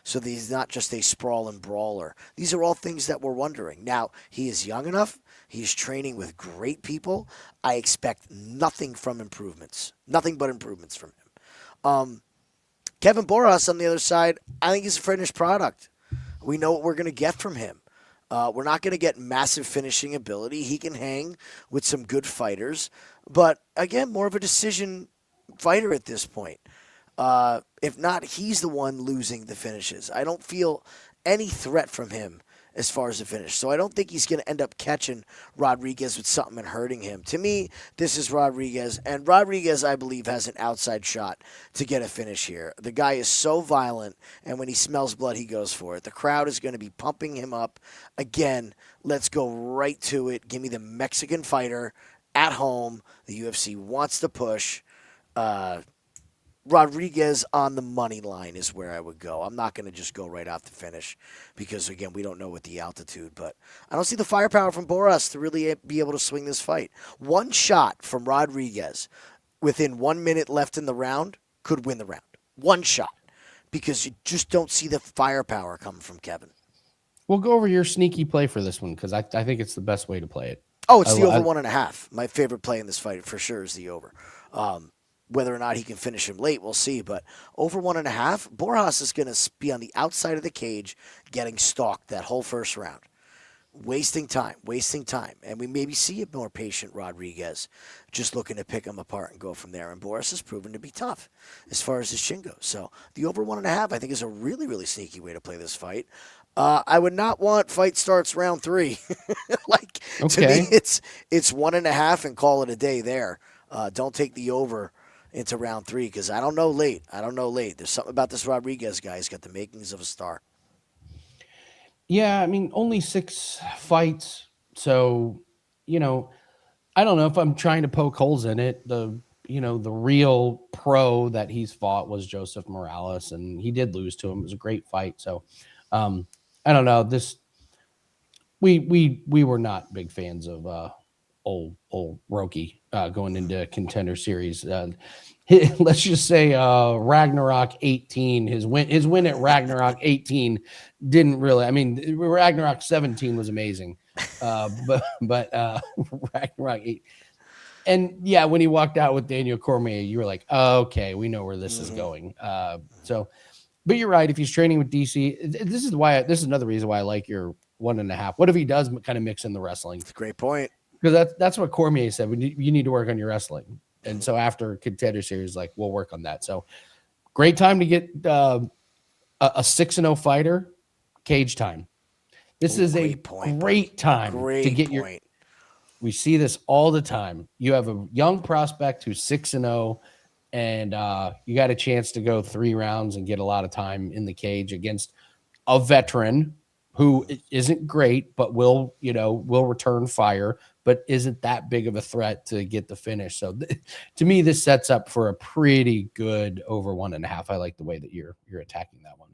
so that he's not just a sprawling brawler? These are all things that we're wondering. Now, he is young enough. He's training with great people. I expect nothing but improvements from him. Kevin Borjas on the other side, I think he's a finished product. We know what we're going to get from him. We're not going to get massive finishing ability. He can hang with some good fighters. But, again, more of a decision fighter at this point. If not, he's the one losing the finishes. I don't feel any threat from him as far as the finish. So I don't think he's going to end up catching Rodriquez with something and hurting him. To me, this is Rodriquez. And Rodriquez, I believe, has an outside shot to get a finish here. The guy is so violent, and when he smells blood, he goes for it. The crowd is going to be pumping him up. Again, let's go right to it. Give me the Mexican fighter at home. The UFC wants to push. Rodriquez on the money line is where I would go. I'm not going to just go right off the finish because, again, we don't know what the altitude. But I don't see the firepower from Borjas to really be able to swing this fight. One shot from Rodriquez within 1 minute left in the round could win the round. One shot. Because you just don't see the firepower coming from Kevin. We'll go over your sneaky play for this one because I think it's the best way to play it. Oh, it's the over 1.5. My favorite play in this fight for sure is the over. Whether or not he can finish him late, we'll see. But over 1.5, Borjas is going to be on the outside of the cage getting stalked that whole first round. Wasting time. And we maybe see a more patient Rodriquez just looking to pick him apart and go from there. And Borjas has proven to be tough as far as his chin goes. So the over 1.5, I think, is a really, really sneaky way to play this fight. I would not want fight starts round 3. To me, it's 1.5 and call it a day there. Don't take the over into round 3 because I don't know late. There's something about this Rodriquez guy. He's got the makings of a star. Yeah, I mean, only 6 fights. So, I don't know if I'm trying to poke holes in it. The real pro that he's fought was Joseph Morales, and he did lose to him. It was a great fight. So, I don't know. We were not big fans of old Roki going into Contender Series. Let's just say Ragnarok 18. His win at Ragnarok 18 didn't really. I mean, Ragnarok 17 was amazing, but Ragnarok 8. And yeah, when he walked out with Daniel Cormier, you were like, oh, okay, we know where this is going. But you're right. If he's training with DC, this is another reason why I like your 1.5. What if he does kind of mix in the wrestling? It's a great point. Because that's what Cormier said. You need to work on your wrestling. And so after Contender Series, we'll work on that. So great time to get a 6-0 fighter, cage time. This is a great time to get your. We see this all the time. You have a young prospect who's 6-0, and you got a chance to go 3 rounds and get a lot of time in the cage against a veteran who isn't great, but will return fire, but isn't that big of a threat to get the finish. So to me, this sets up for a pretty good over 1.5. I like the way that you're attacking that one.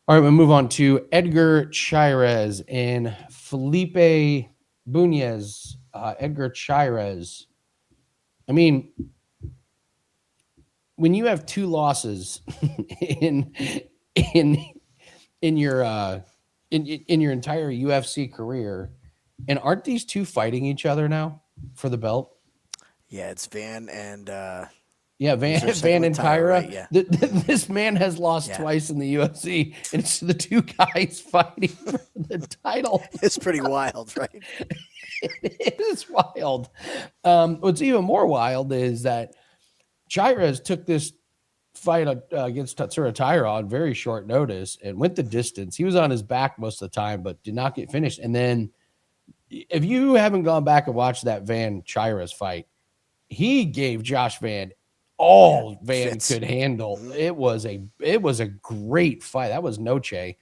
All right, we'll move on to Edgar Chairez and Felipe Bunes. Edgar Chairez. I mean, when you have 2 losses in your entire UFC career, and aren't these 2 fighting each other now for the belt? Yeah, it's Van and Van and Tyra. Right? Yeah. This man has lost twice in the UFC, and it's the 2 guys fighting for the title. It's pretty wild, right? It is wild. What's even more wild is that Chairez took this fight against Tatsuro Taira on very short notice and went the distance. He was on his back most of the time, but did not get finished. And then if you haven't gone back and watched that Van Chairez fight, he gave Josh Van all Van could handle. It was a great fight. That was Noche.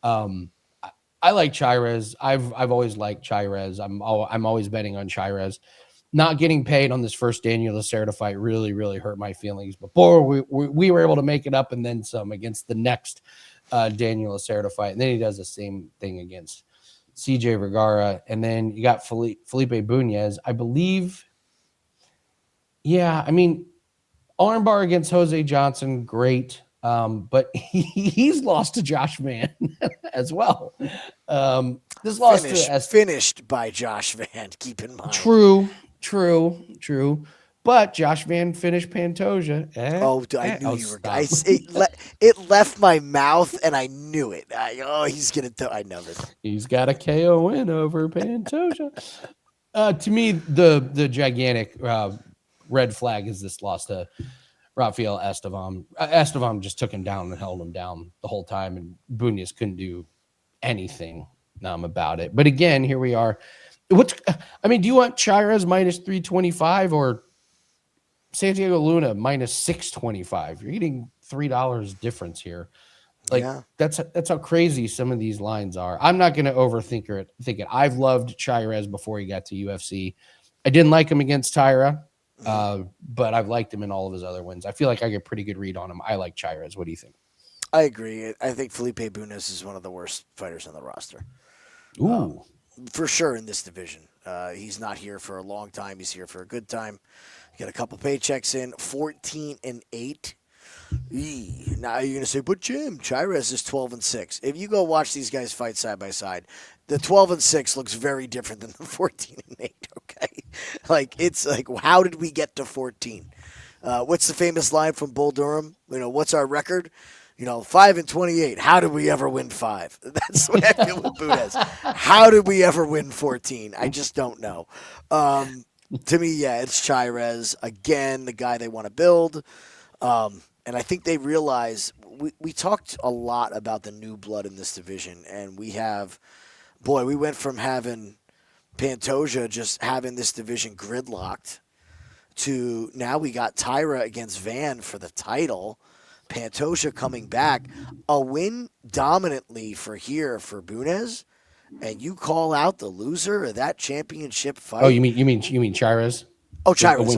I like Chairez. I've always liked Chairez. I'm always betting on Chairez. Not getting paid on this first Daniel Lacerda fight really, really hurt my feelings. But boy, we were able to make it up and then some against the next Daniel Lacerda fight. And then he does the same thing against CJ Vergara. And then you got Felipe Bunes, I believe. Yeah, I mean, armbar against Jose Johnson, great. But he's lost to Josh Mann as well. This loss finished by Josh Van, keep in mind. True. But Josh Van finished Pantoja. I knew you were. It left my mouth, and I knew it. He's gonna. I know this. He's got a KO win over Pantoja. To me, the gigantic red flag is this loss to Rafael Estevam. Estevam just took him down and held him down the whole time, and Bunes couldn't do anything about it. But again, here we are. Do you want Chairez minus 325 or Santiago Luna minus 625? You're getting $3 difference here. That's how crazy some of these lines are. I'm not going to overthink it. I've loved Chairez before he got to UFC. I didn't like him against Tyra, but I've liked him in all of his other wins. I feel like I get a pretty good read on him. I like Chairez. What do you think? I agree. I think Felipe Bunes is one of the worst fighters on the roster. Ooh. For sure in this division. He's not here for a long time. He's here for a good time. Got a couple paychecks in, 14-8. Now you're gonna say, but Jim, Chairez is 12-6. If you go watch these guys fight side by side, the 12-6 looks very different than the 14-8. Okay, it's how did we get to 14? What's the famous line from Bull Durham? What's our record? 5-28. How did we ever win 5? That's what I feel with Bunes. How did we ever win 14? I just don't know. To me, yeah, it's Chairez. Again, the guy they want to build. And I think they realize we talked a lot about the new blood in this division. And we went from having Pantoja just having this division gridlocked to now we got Tyra against Van for the title. Pantoja coming back, a win dominantly for Bunes, and you call out the loser of that championship fight. Oh, you mean Chairez? Oh, Chairez.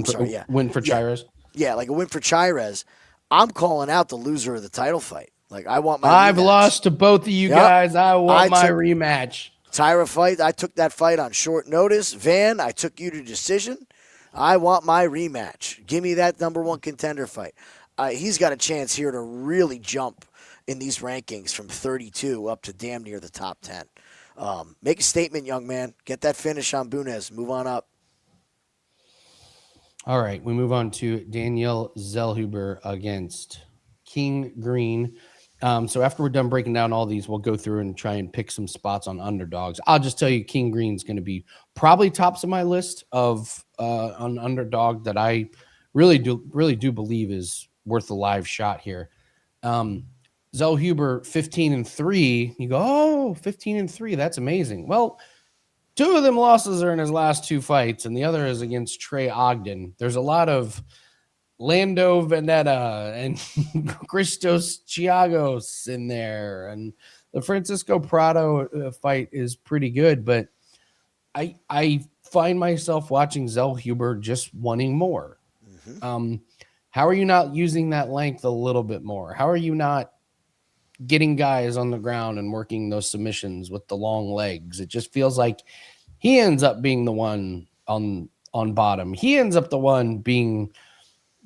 Win for Chairez. Yeah, like a win for Chairez. I'm calling out the loser of the title fight. I want my. I've rematch. Lost to both of you guys. I want my rematch. Tyra fight. I took that fight on short notice. Van, I took you to decision. I want my rematch. Give me that number 1 contender fight. He's got a chance here to really jump in these rankings from 32 up to damn near the top 10. Make a statement, young man. Get that finish on Bunes. Move on up. All right, we move on to Daniel Zellhuber against King Green. So after we're done breaking down all these, we'll go through and try and pick some spots on underdogs. I'll just tell you, King Green's going to be probably tops of my list of on underdog that I really do believe is worth a live shot here. Zellhuber 15-3. You go, 15-3. That's amazing. Well, 2 of them losses are in his last 2 fights, and the other is against Trey Ogden. There's a lot of Lando Veneta and Christos Chiagos in there, and the Francisco Prado fight is pretty good, but I find myself watching Zellhuber just wanting more. How are you not using that length a little bit more? How are you not getting guys on the ground and working those submissions with the long legs? It just feels like he ends up being the one on bottom. He ends up the one being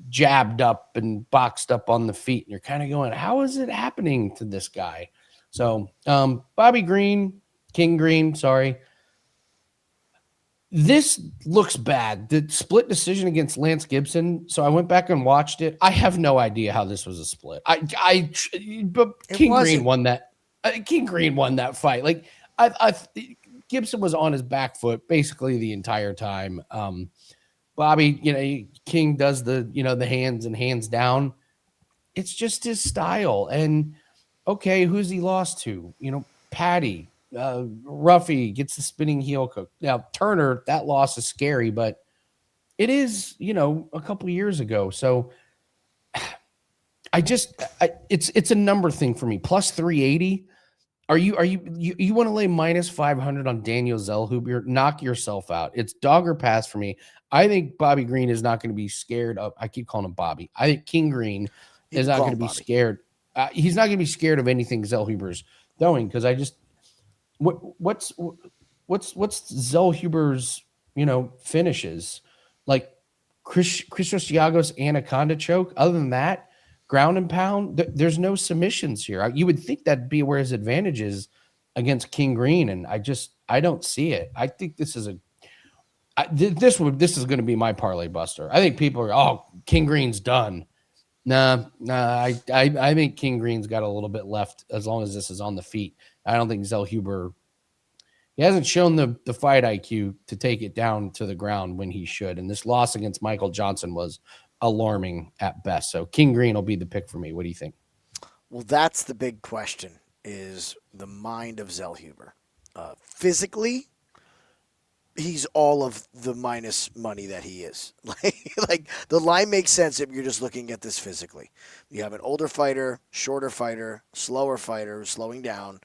jabbed up and boxed up on the feet. And you're kind of going, how is it happening to this guy? So King Green, sorry. This looks bad. The split decision against Lance Gibson. So I went back and watched it. I have no idea how this was a split. But King Green won that. King Green won that fight. Gibson was on his back foot basically the entire time. Bobby, King does the hands and hands down. It's just his style. And okay, who's he lost to? Patty. Ruffy gets the spinning heel cook. Now Turner, that loss is scary, but it is, a couple years ago. So it's a number thing for me. Plus 380. Are you want to lay minus 500 on Daniel Zellhuber? Knock yourself out. It's dog or pass for me. I think Bobby Green is not going to be scared of. I keep calling him Bobby. I think King Green is not going to be scared. he's not going to be scared of anything Zellhuber's throwing, because I just what's Zellhuber's finishes, like Christos Giagos anaconda choke. Other than that, ground and pound, there's no submissions here. You would think that'd be where his advantage is against King Green, and I don't see it. I think this is this is going to be my parlay buster. I think people are, King Green's done. Nah. I think King Green's got a little bit left as long as this is on the feet. I don't think Zellhuber, he hasn't shown the fight IQ to take it down to the ground when he should. And this loss against Michael Johnson was alarming at best. So King Green will be the pick for me. What do you think? Well, that's the big question, is the mind of Zellhuber. Physically, he's all of the minus money that he is. Like the line makes sense if you're just looking at this physically. You have an older fighter, shorter fighter, slower fighter, slowing down.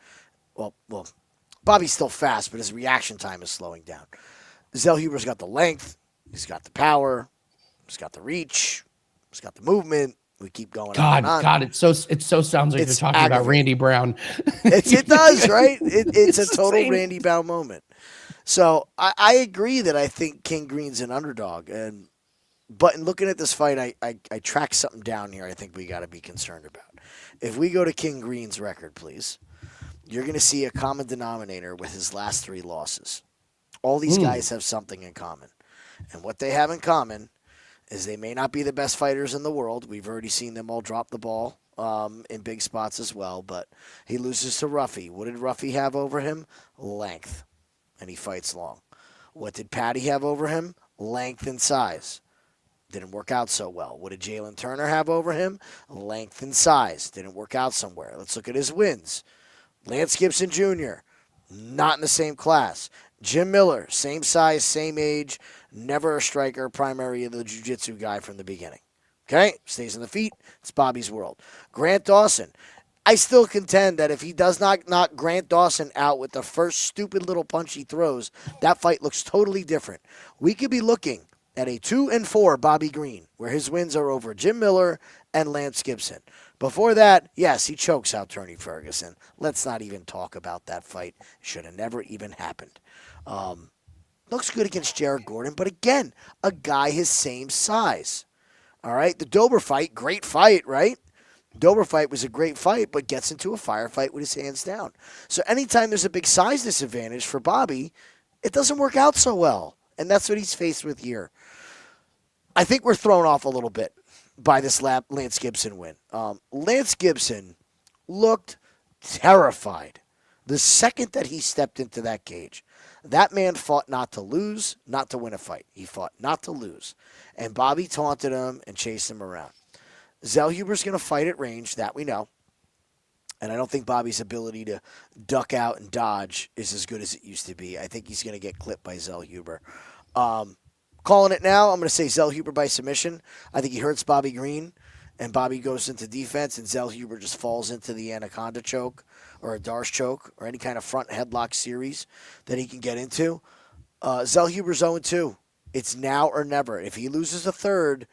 Well, Bobby's still fast, but his reaction time is slowing down. Zellhuber's got the length, he's got the power, he's got the reach, he's got the movement. We keep going. God, it so sounds like you're talking about Randy Brown. It does, right? It's a total Randy Brown moment. So I agree that I think King Green's an underdog, but in looking at this fight, I track something down here I think we got to be concerned about. If we go to King Green's record, please, you're going to see a common denominator with his last 3 losses. All these guys have something in common, and what they have in common is they may not be the best fighters in the world. We've already seen them all drop the ball in big spots as well, but he loses to Ruffy. What did Ruffy have over him? Length. And he fights long. What did Patty have over him? Length and size. Didn't work out so well. What did Jalen Turner have over him? Length and size. Didn't work out somewhere. Let's look at his wins. Lance Gibson Jr., not in the same class. Jim Miller, same size, same age, never a striker, primary of the jiu-jitsu guy from the beginning. Okay? Stays on the feet. It's Bobby's world. Grant Dawson. I still contend that if he does not knock Grant Dawson out with the first stupid little punch he throws, that fight looks totally different. We could be looking at a 2-4 Bobby Green, where his wins are over Jim Miller and Lance Gibson. Before that, yes, he chokes out Tony Ferguson. Let's not even talk about that fight. Should have never even happened. Looks good against Jared Gordon, but again, a guy his same size. All right, the Dober fight, great fight, right? Dober fight was a great fight, but gets into a firefight with his hands down. So anytime there's a big size disadvantage for Bobby, it doesn't work out so well. And that's what he's faced with here. I think we're thrown off a little bit by this Lance Gibson win. Lance Gibson looked terrified the second that he stepped into that cage. That man fought not to lose, not to win a fight. He fought not to lose. And Bobby taunted him and chased him around. Zellhuber's going to fight at range, that we know. And I don't think Bobby's ability to duck out and dodge is as good as it used to be. I think he's going to get clipped by Zellhuber. Calling it now, I'm going to say Zellhuber by submission. I think he hurts Bobby Green, and Bobby goes into defense, and Zellhuber just falls into the anaconda choke or a Darce choke or any kind of front headlock series that he can get into. Zellhuber's 0-2. It's now or never. If he loses a third,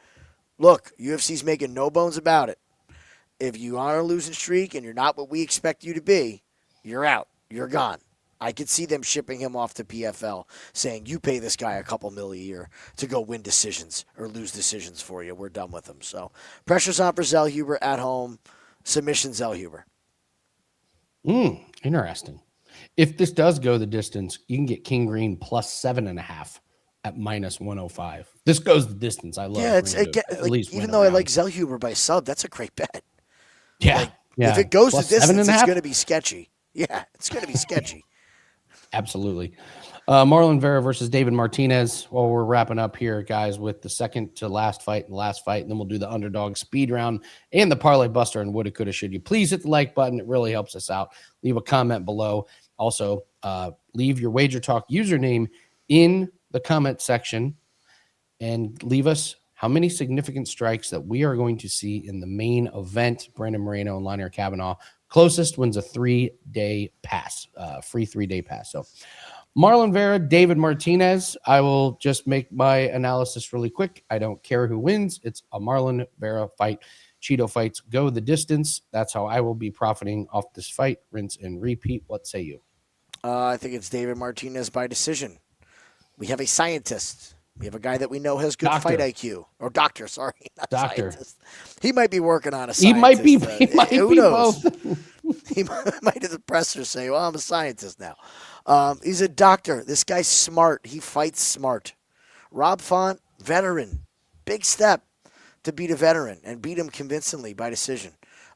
look, UFC's making no bones about it. If you are on a losing streak and you're not what we expect you to be, you're out. You're gone. I could see them shipping him off to PFL, saying, you pay this guy a couple $1 million a year to go win decisions or lose decisions for you. We're done with him. So pressure's on for Zellhuber at home. Submission Zellhuber. Interesting. If this does go the distance, you can get King Green plus 7.5 at minus 105. This goes the distance. I love. Yeah, it's again, at least even though I like Zellhuber by sub, that's a great bet. Yeah, If it goes plus the distance, it's 7.5? going to be sketchy. Yeah, it's going to be sketchy. Absolutely. Marlon Vera versus David Martinez. Well, we're wrapping up here, guys, with the second to last fight and last fight. And then we'll do the underdog speed round and the parlay buster and woulda, coulda, should you. Please hit the like button. It really helps us out. Leave a comment below. Also, leave your Wager Talk username in the comment section and leave us how many significant strikes that we are going to see in the main event. Brandon Moreno and Lone'er Kavanagh. Closest wins a 3-day pass, free 3-day pass. So Marlon Vera, David Martinez. I will just make my analysis really quick. I don't care who wins. It's a Marlon Vera fight. Cheeto fights go the distance. That's how I will be profiting off this fight. Rinse and repeat. What say you? I think it's David Martinez by decision. We have a scientist. We have a guy that we know has good fight IQ. Or doctor, sorry. Not scientist. He might be working on a scientist. He might be knows? both. He might at the presser say, well, I'm a scientist now. He's a doctor. This guy's smart. He fights smart. Rob Font, veteran. Big step to beat a veteran and beat him convincingly by decision.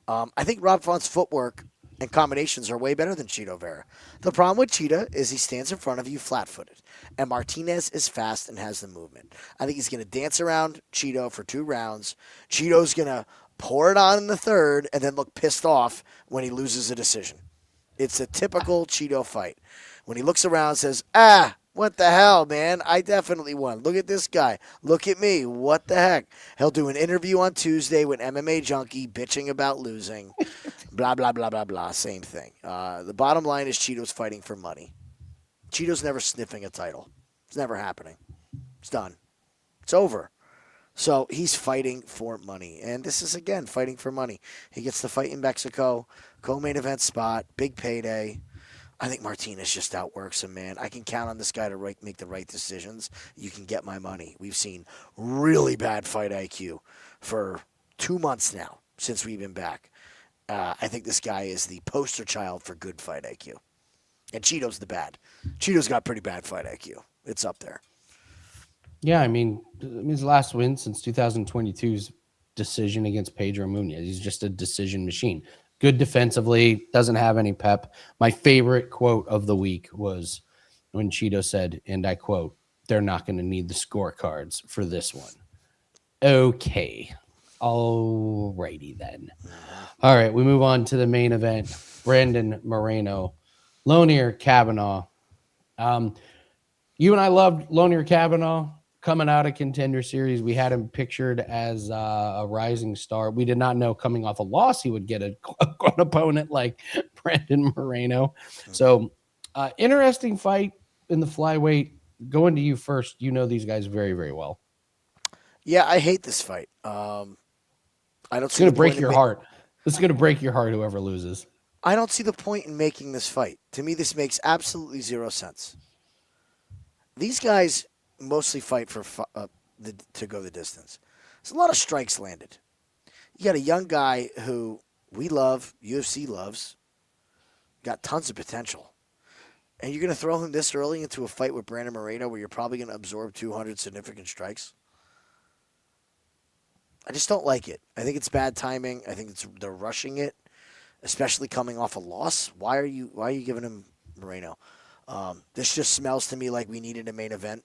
I think Rob Font's footwork and combinations are way better than Chito Vera. The problem with Cheetah is he stands in front of you flat-footed, and Martinez is fast and has the movement. I think he's going to dance around Cheeto for 2 rounds. Cheeto's going to pour it on in the third and then look pissed off when he loses a decision. It's a typical Cheeto fight. When he looks around and says, what the hell, man? I definitely won. Look at this guy. Look at me. What the heck? He'll do an interview on Tuesday with MMA Junkie bitching about losing. Blah, blah, blah, blah, blah. Same thing. The bottom line is Cheeto's fighting for money. Cheeto's never sniffing a title. It's never happening. It's done. It's over. So he's fighting for money. And this is, again, fighting for money. He gets to fight in Mexico, co-main event spot, big payday. I think Martinez just outworks him, man. I can count on this guy to make the right decisions. You can get my money. We've seen really bad fight IQ for 2 months now since we've been back. I think this guy is the poster child for good fight IQ. And Cheeto's the bad. Cheeto's got pretty bad fight IQ. It's up there. Yeah, I mean, his last win since 2022's decision against Pedro Munez. He's just a decision machine. Good defensively, doesn't have any pep. My favorite quote of the week was when Cheeto said, and I quote, "They're not going to need the scorecards for this one." Okay. Alrighty then. All right, we move on to the main event. Brandon Moreno, Lone'er Kavanagh. You and I loved Lone'er Kavanagh coming out of Contender Series. We had him pictured as a rising star. We did not know coming off a loss he would get an opponent like Brandon Moreno. So interesting fight in the flyweight. Going to you first. You know these guys very, very well. Yeah, I hate this fight. I don't. It's going to break your heart. It's going to break your heart. Whoever loses. I don't see the point in making this fight. To me, this makes absolutely zero sense. These guys mostly fight for to go the distance. There's a lot of strikes landed. You got a young guy who we love, UFC loves, got tons of potential. And you're going to throw him this early into a fight with Brandon Moreno where you're probably going to absorb 200 significant strikes? I just don't like it. I think it's bad timing. I think they're rushing it, especially coming off a loss. Why are you giving him Moreno? This just smells to me like we needed a main event.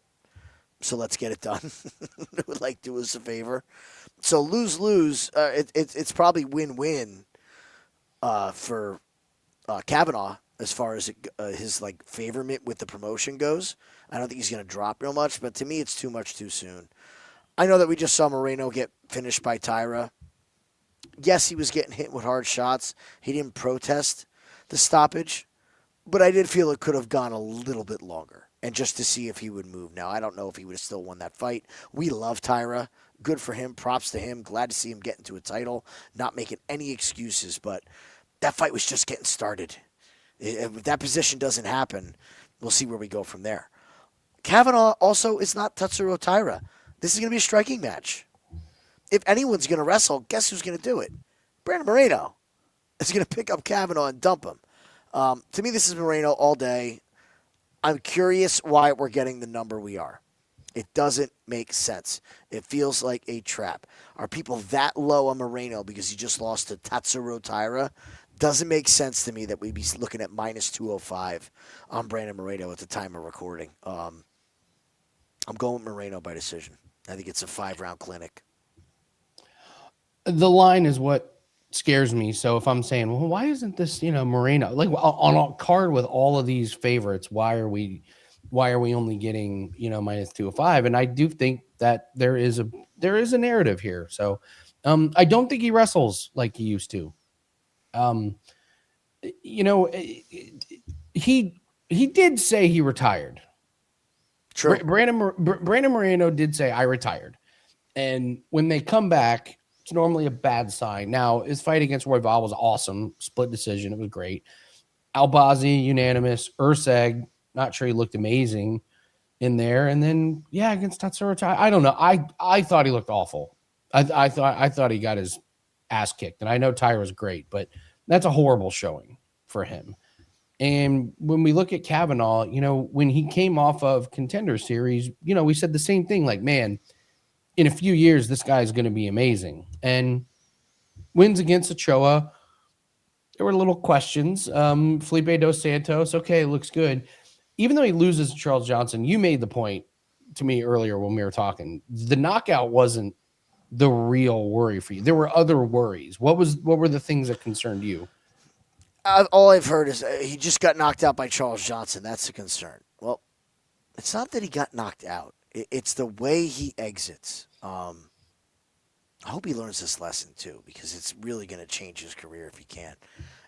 So let's get it done. It would do us a favor. So lose. It's probably win-win for Kavanagh as far as his favorite with the promotion goes. I don't think he's going to drop real much, but to me it's too much too soon. I know that we just saw Moreno get finished by Tyra. Yes, he was getting hit with hard shots. He didn't protest the stoppage, but I did feel it could have gone a little bit longer. And just to see if he would move. Now, I don't know if he would have still won that fight. We love Tyra. Good for him. Props to him. Glad to see him get into a title. Not making any excuses, but that fight was just getting started. If that position doesn't happen, we'll see where we go from there. Kavanagh also is not Tatsuro Tyra. This is going to be a striking match. If anyone's going to wrestle, guess who's going to do it? Brandon Moreno is going to pick up Kavanagh and dump him. To me, this is Moreno all day. I'm curious why we're getting the number we are. It doesn't make sense. It feels like a trap. Are people that low on Moreno because he just lost to Tatsuro Tyra? Doesn't make sense to me that we'd be looking at minus 205 on Brandon Moreno at the time of recording. I'm going with Moreno by decision. I think it's a 5-round clinic. The line is what scares me. So if I'm saying, well, why isn't this, Moreno on a card with all of these favorites? Why are we only getting, minus 205? And I do think that there is a narrative here. So I don't think he wrestles like he used to. He did say he retired. True. Brandon Moreno did say I retired. And when they come back, it's normally a bad sign. Now, his fight against Royval was awesome. Split decision. It was great. Albazi, unanimous. Urseg, not sure he looked amazing in there. And then, yeah, against Tatsuro, I don't know. I thought he looked awful. I thought he got his ass kicked. And I know Tyra was great, but that's a horrible showing for him. And when we look at Kavanagh, when he came off of Contender Series, we said the same thing, like, man, in a few years, this guy is going to be amazing. And wins against Ochoa, there were little questions. Felipe Dos Santos, okay, looks good. Even though he loses to Charles Johnson, you made the point to me earlier when we were talking. The knockout wasn't the real worry for you. There were other worries. What were the things that concerned you? All I've heard is he just got knocked out by Charles Johnson. That's a concern. Well, it's not that he got knocked out. It's the way he exits. I hope he learns this lesson, too, because it's really going to change his career if he can.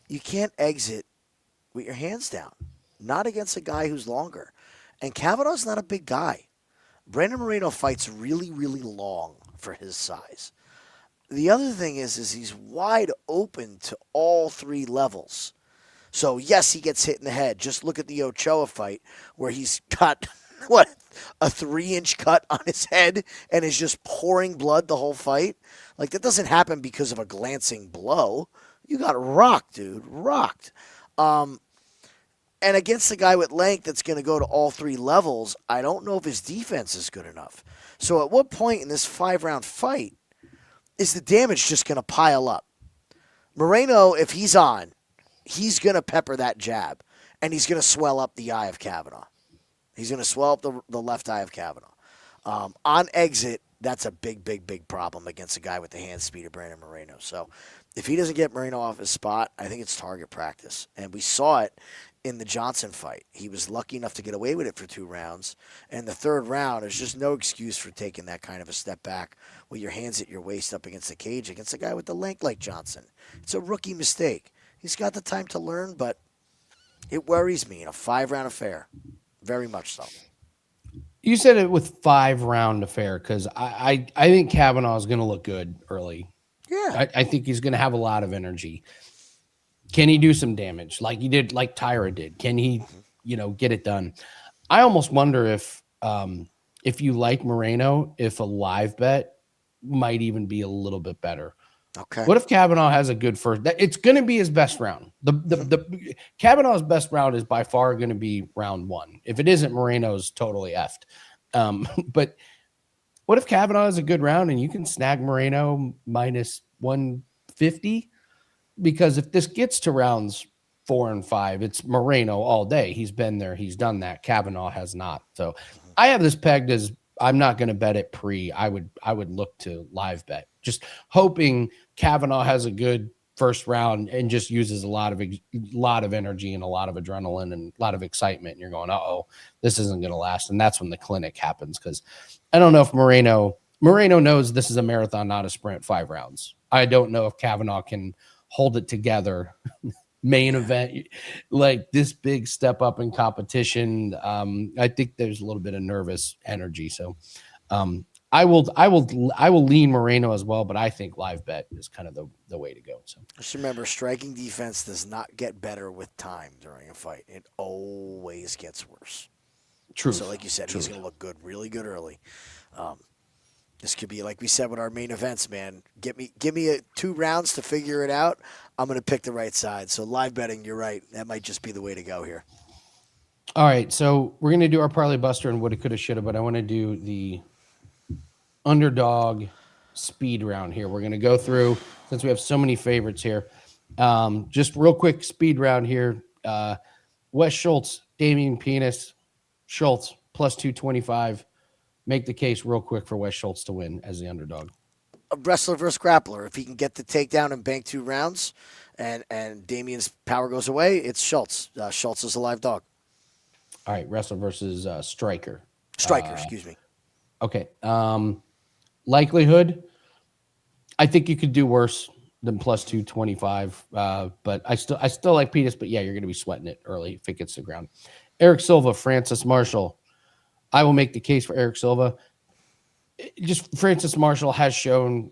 You can't exit with your hands down, not against a guy who's longer. And Kavanagh's not a big guy. Brandon Moreno fights really, really long for his size. The other thing is he's wide open to all three levels. So, yes, he gets hit in the head. Just look at the Ochoa fight where he's got, a 3-inch cut on his head and is just pouring blood the whole fight. Like, that doesn't happen because of a glancing blow. You got rocked, dude. Rocked. And against a guy with length that's going to go to all three levels, I don't know if his defense is good enough. So at what point in this 5-round fight is the damage just going to pile up? Moreno, if he's on, he's going to pepper that jab, and he's going to swell up the eye of Kavanagh. He's going to swell up the left eye of Kavanagh. On exit, that's a big, big, big problem against a guy with the hand speed of Brandon Moreno. So if he doesn't get Moreno off his spot, I think it's target practice. And we saw it in the Johnson fight. He was lucky enough to get away with it for 2 rounds. And the third round, there's just no excuse for taking that kind of a step back with your hands at your waist up against the cage against a guy with the length like Johnson. It's a rookie mistake. He's got the time to learn, but it worries me in a 5-round affair. Very much so. You said it with 5-round affair because I think Kavanagh is going to look good early. Yeah. I think he's going to have a lot of energy. Can he do some damage like he did, like Tyra did? Can he, get it done? I almost wonder if you like Moreno, if a live bet might even be a little bit better. Okay. What if Kavanagh has a good first? It's going to be his best round. The Kavanagh's best round is by far going to be round 1. If it isn't, Moreno's totally effed. But what if Kavanagh is a good round and you can snag Moreno minus 150? Because if this gets to rounds 4 and 5, it's Moreno all day. He's been there. He's done that. Kavanagh has not. So I have this pegged as I'm not going to bet it pre. I would look to live bet, just hoping Kavanagh has a good first round and just uses a lot of energy and a lot of adrenaline and a lot of excitement. And you're going, uh-oh, this isn't going to last. And that's when the clinic happens. Because I don't know if Moreno knows this is a marathon, not a sprint, 5 rounds. I don't know if Kavanagh can hold it together. Main event, like this big step up in competition. I think there's a little bit of nervous energy. So I will lean Moreno as well, but I think live bet is kind of the way to go. So just remember, striking defense does not get better with time during a fight. It always gets worse. True. So like you said, he's going to look good, really good early. This could be, like we said with our main events, man. Give me 2 rounds to figure it out. I'm going to pick the right side. So live betting, you're right. That might just be the way to go here. All right, so we're going to do our parlay buster and woulda, coulda, shoulda, but I want to do the underdog speed round here. We're going to go through, since we have so many favorites here, just real quick speed round here. Wes Schultz, Damian Pinas, Schultz plus 225. Make the case real quick for Wes Schultz to win as the underdog. A wrestler versus grappler. If he can get the takedown and bank 2 rounds and Damian's power goes away, it's Schultz. Schultz is a live dog. All right, wrestler versus striker. Excuse me. Okay. Likelihood, I think you could do worse than plus 225, but I still like Pinas, but yeah, you're going to be sweating it early if it gets to the ground. Eric Silva, Francis Marshall. I will make the case for Eric Silva. Just Francis Marshall has shown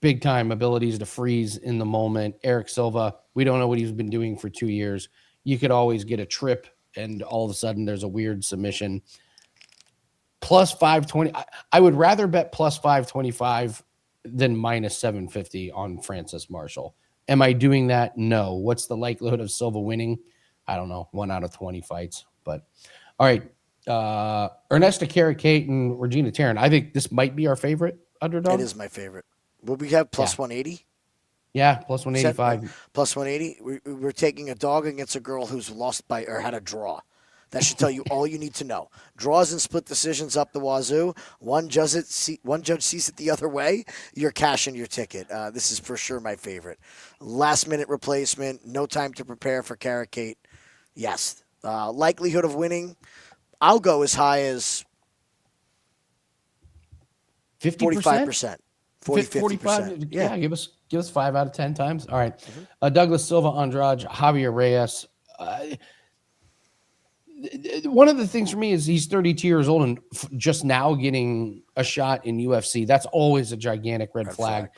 big time abilities to freeze in the moment. Eric Silva, we don't know what he's been doing for 2 years. You could always get a trip and all of a sudden there's a weird submission. Plus 520. I would rather bet plus 525 than minus 750 on Francis Marshall. Am I doing that? No. What's the likelihood of Silva winning? I don't know. 1 out of 20 fights. But all right. Ernesta Kareckaite and Regina Tarin. I think this might be our favorite underdog. It is my favorite. Will we have plus 180? Yeah, plus 185. Plus 180. We're taking a dog against a girl who's lost by or had a draw. That should tell you all you need to know. Draws and split decisions up the wazoo. One judge sees it the other way. You're cashing your ticket. This is for sure my favorite. Last-minute replacement. No time to prepare for Kareckaite. Yes. Likelihood of winning, I'll go as high as 50%? 45%. 45%. Yeah, give us 5 out of 10 times. All right. Douglas Silva, Andrade, Javier Reyes. One of the things for me is he's 32 years old and just now getting a shot in UFC. That's always a gigantic red flag.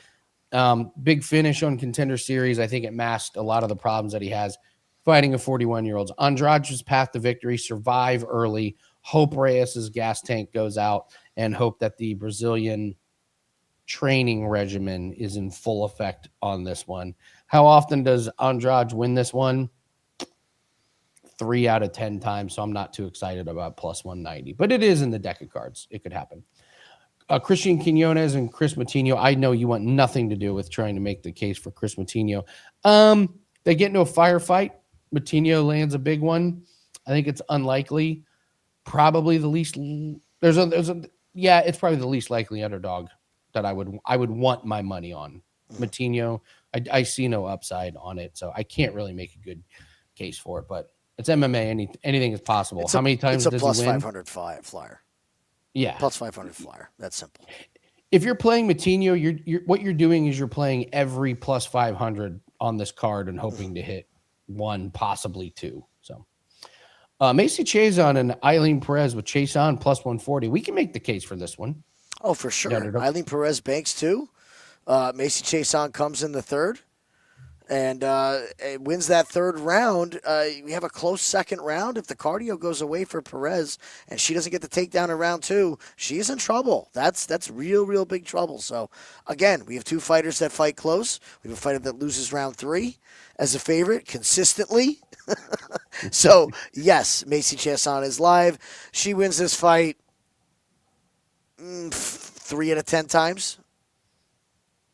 Big finish on Contender Series. I think it masked a lot of the problems that he has fighting a 41-year-old. Andrade's path to victory, survive early, hope Reyes' gas tank goes out, and hope that the Brazilian training regimen is in full effect on this one. How often does Andrade win this one? 3 out of 10 times, so I'm not too excited about plus 190. But it is in the deck of cards. It could happen. Christian Quinonez and Chris Moutinho. I know you want nothing to do with trying to make the case for Chris Moutinho. They get into a firefight. Moutinho lands a big one. I think it's unlikely. Probably the least. It's probably the least likely underdog that I would want my money on. Moutinho. I see no upside on it, so I can't really make a good case for it. But it's MMA. Anything is possible. How many times does he win? It's a plus 500 flyer. Yeah. Plus 500 flyer. That's simple. If you're playing Moutinho, what you're doing is you're playing every plus 500 on this card and hoping to hit 1, possibly 2. So, Macy Chiasson and Eileen Perez with Chiasson plus 140. We can make the case for this one. Oh, for sure. Eileen Perez banks 2. Macy Chiasson comes in the third. And it wins that third round. We have a close second round. If the cardio goes away for Perez and she doesn't get the takedown in round 2, she's in trouble. That's real big trouble. So, again, we have 2 fighters that fight close. We have a fighter that loses round 3 as a favorite consistently. So, yes, Macy Chiasson is live. She wins this fight 3 out of 10 times.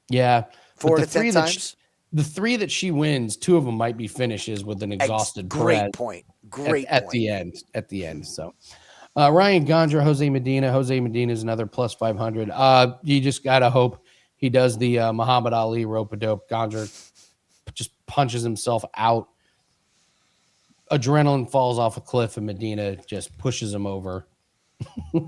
Yeah. 4 out of 10 times. The 3 that she wins, 2 of them might be finishes with an exhausted Great point. At the end. So, Ryan Gandra, Jose Medina. Jose Medina is another plus 500. You just got to hope he does the Muhammad Ali rope-a-dope. Gandra just punches himself out. Adrenaline falls off a cliff, and Medina just pushes him over.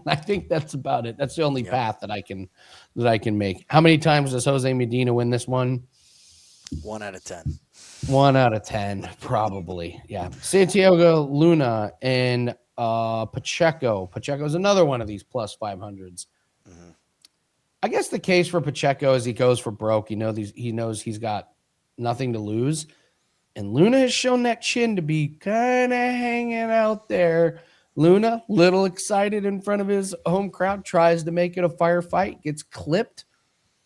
I think that's about it. That's the only path that I can make. How many times does Jose Medina win this one? 1 out of 10. 1 out of 10, probably. Yeah. Santiago Luna and Pacheco. Pacheco's another one of these plus 500s. Mm-hmm. I guess the case for Pacheco is he goes for broke. He knows he's got nothing to lose. And Luna has shown that chin to be kind of hanging out there. Luna, little excited in front of his home crowd, tries to make it a firefight, gets clipped.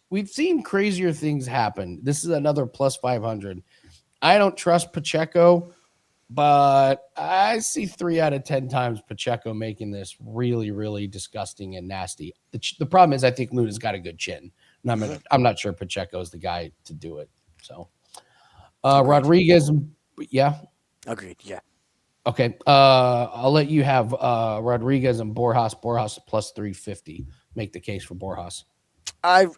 We've seen crazier things happen. This is another plus 500. I don't trust Pacheco, but I see 3 out of 10 times Pacheco making this really, really disgusting and nasty. The problem is I think Luna's got a good chin. And I'm not sure Pacheco is the guy to do it. So, Rodriquez, yeah? Agreed, yeah. Okay. I'll let you have Rodriquez and Borjas. Borjas plus 350. Make the case for Borjas. I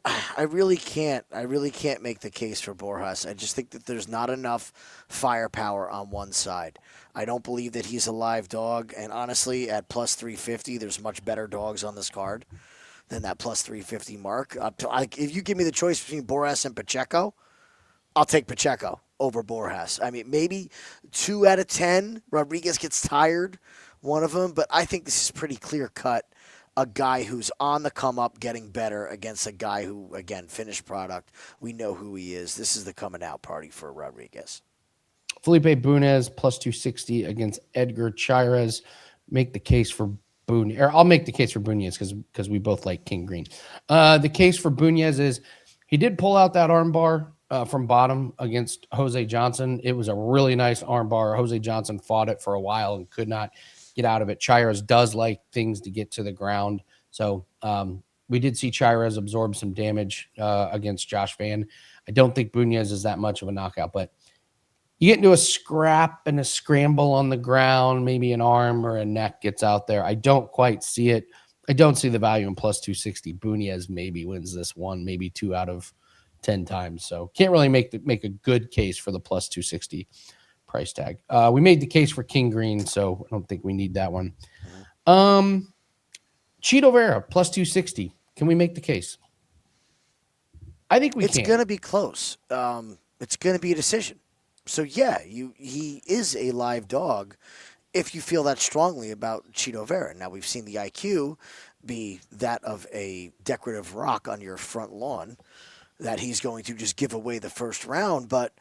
really can't. I really can't make the case for Borjas. I just think that there's not enough firepower on one side. I don't believe that he's a live dog. And honestly, at plus 350, there's much better dogs on this card than that plus 350 mark. If you give me the choice between Borjas and Pacheco, I'll take Pacheco over Borjas. I mean, maybe 2 out of 10. Rodriguez gets tired, one of them. But I think this is pretty clear cut. a guy who's on the come up, getting better against a guy who, again, finished product. We know who he is. This is the coming out party for Rodriquez. Felipe Bunes plus 260 against Edgar Chairez. Make the case for Bunes, or I'll make the case for Bunes because we both like King Green. The case for Bunes is he did pull out that armbar from bottom against Jose Johnson. It was a really nice armbar. Jose Johnson fought it for a while and could not get out of it. Chairez does like things to get to the ground. So we did see Chairez absorb some damage against Josh Van. I don't think Bunes is that much of a knockout, but you get into a scrap and a scramble on the ground, maybe an arm or a neck gets out there. I don't quite see it. I don't see the value in plus 260. Bunes maybe wins this one, maybe 2 out of 10 times. So can't really make a good case for the plus 260 price tag. We made the case for King Green, so I don't think we need that one. Cheeto Vera plus 260. Can we make the case? I think we can. It's going to be close. It's going to be a decision. So, yeah, he is a live dog if you feel that strongly about Cheeto Vera. Now, we've seen the IQ be that of a decorative rock on your front lawn, that he's going to just give away the first round. But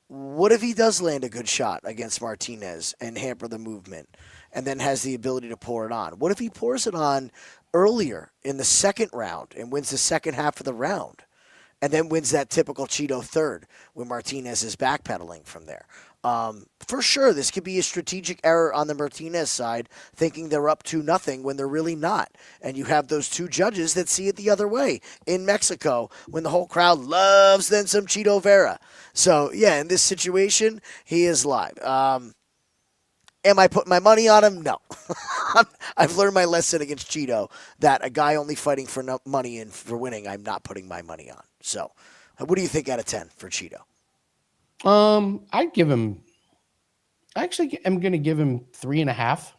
what if he does land a good shot against Martinez and hamper the movement and then has the ability to pour it on? What if he pours it on earlier in the second round and wins the second half of the round? And then wins that typical Cheeto third when Martinez is backpedaling from there. For sure, this could be a strategic error on the Martinez side, thinking they're up 2-0 when they're really not. And you have those two judges that see it the other way in Mexico when the whole crowd loves then some Cheeto Vera. So, yeah, in this situation, he is live. Am I putting my money on him? No. I've learned my lesson against Cheeto that a guy only fighting for no money and for winning, I'm not putting my money on. So, what do you think out of 10 for Cheeto? I'd give him. I actually am going to give him 3.5.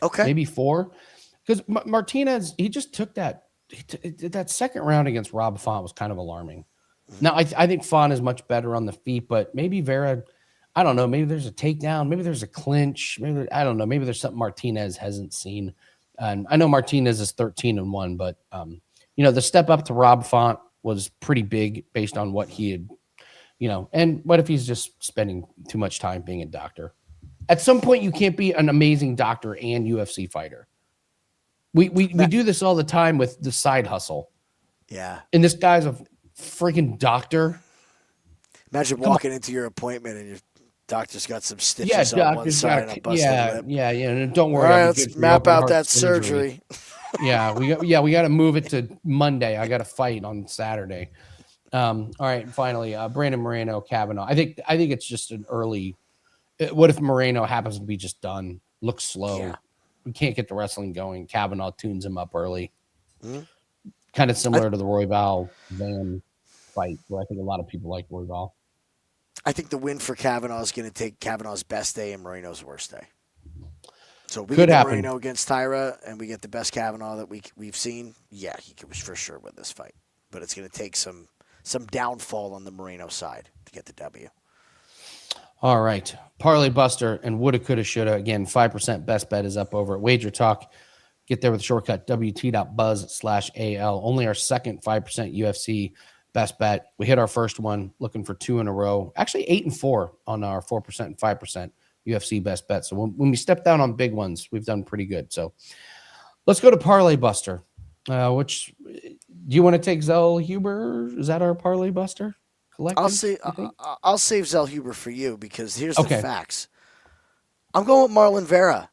Okay, maybe 4, because Martinez, he just took that second round against Rob Font was kind of alarming. Now I think Font is much better on the feet, but maybe Vera. I don't know. Maybe there's a takedown. Maybe there's a clinch. Maybe I don't know. Maybe there's something Martinez hasn't seen. And I know Martinez is 13-1, but the step up to Rob Font was pretty big based on what he had, and what if he's just spending too much time being a doctor? At some point, you can't be an amazing doctor and UFC fighter. We do this all the time with the side hustle. Yeah. And this guy's a freaking doctor. Imagine walking into your appointment and your doctor's got some stitches on one side and a busted lip. Yeah. And don't worry. All right, let's map out that surgery. We got to move it to Monday. I got to fight on Saturday. All right, finally, Brandon Moreno, Kavanagh. I think it's just an early. What if Moreno happens to be just done? Looks slow. Yeah. We can't get the wrestling going. Kavanagh tunes him up early. Mm-hmm. Kind of similar to the Royval Van fight, where I think a lot of people like Royval. I think the win for Kavanagh is going to take Kavanagh's best day and Moreno's worst day. So we get Moreno against Tyra, and we get the best Kavanagh that we've seen. Yeah, he could for sure win this fight, but it's going to take some downfall on the Moreno side to get the W. All right, Parlay Buster and woulda, coulda, shoulda. Again, 5% best bet is up over at Wager Talk. Get there with the shortcut wt.buzz/AL. Only our second 5% UFC best bet. We hit our first one, looking for 2 in a row. Actually, 8 and 4 on our 4% and 5% UFC best bet. So when we step down on big ones, we've done pretty good. So let's go to Parlay Buster. Which do you want to take Zellhuber? Is that our Parlay Buster? I'll save Zellhuber for you because here's the facts. I'm going with Marlon Vera.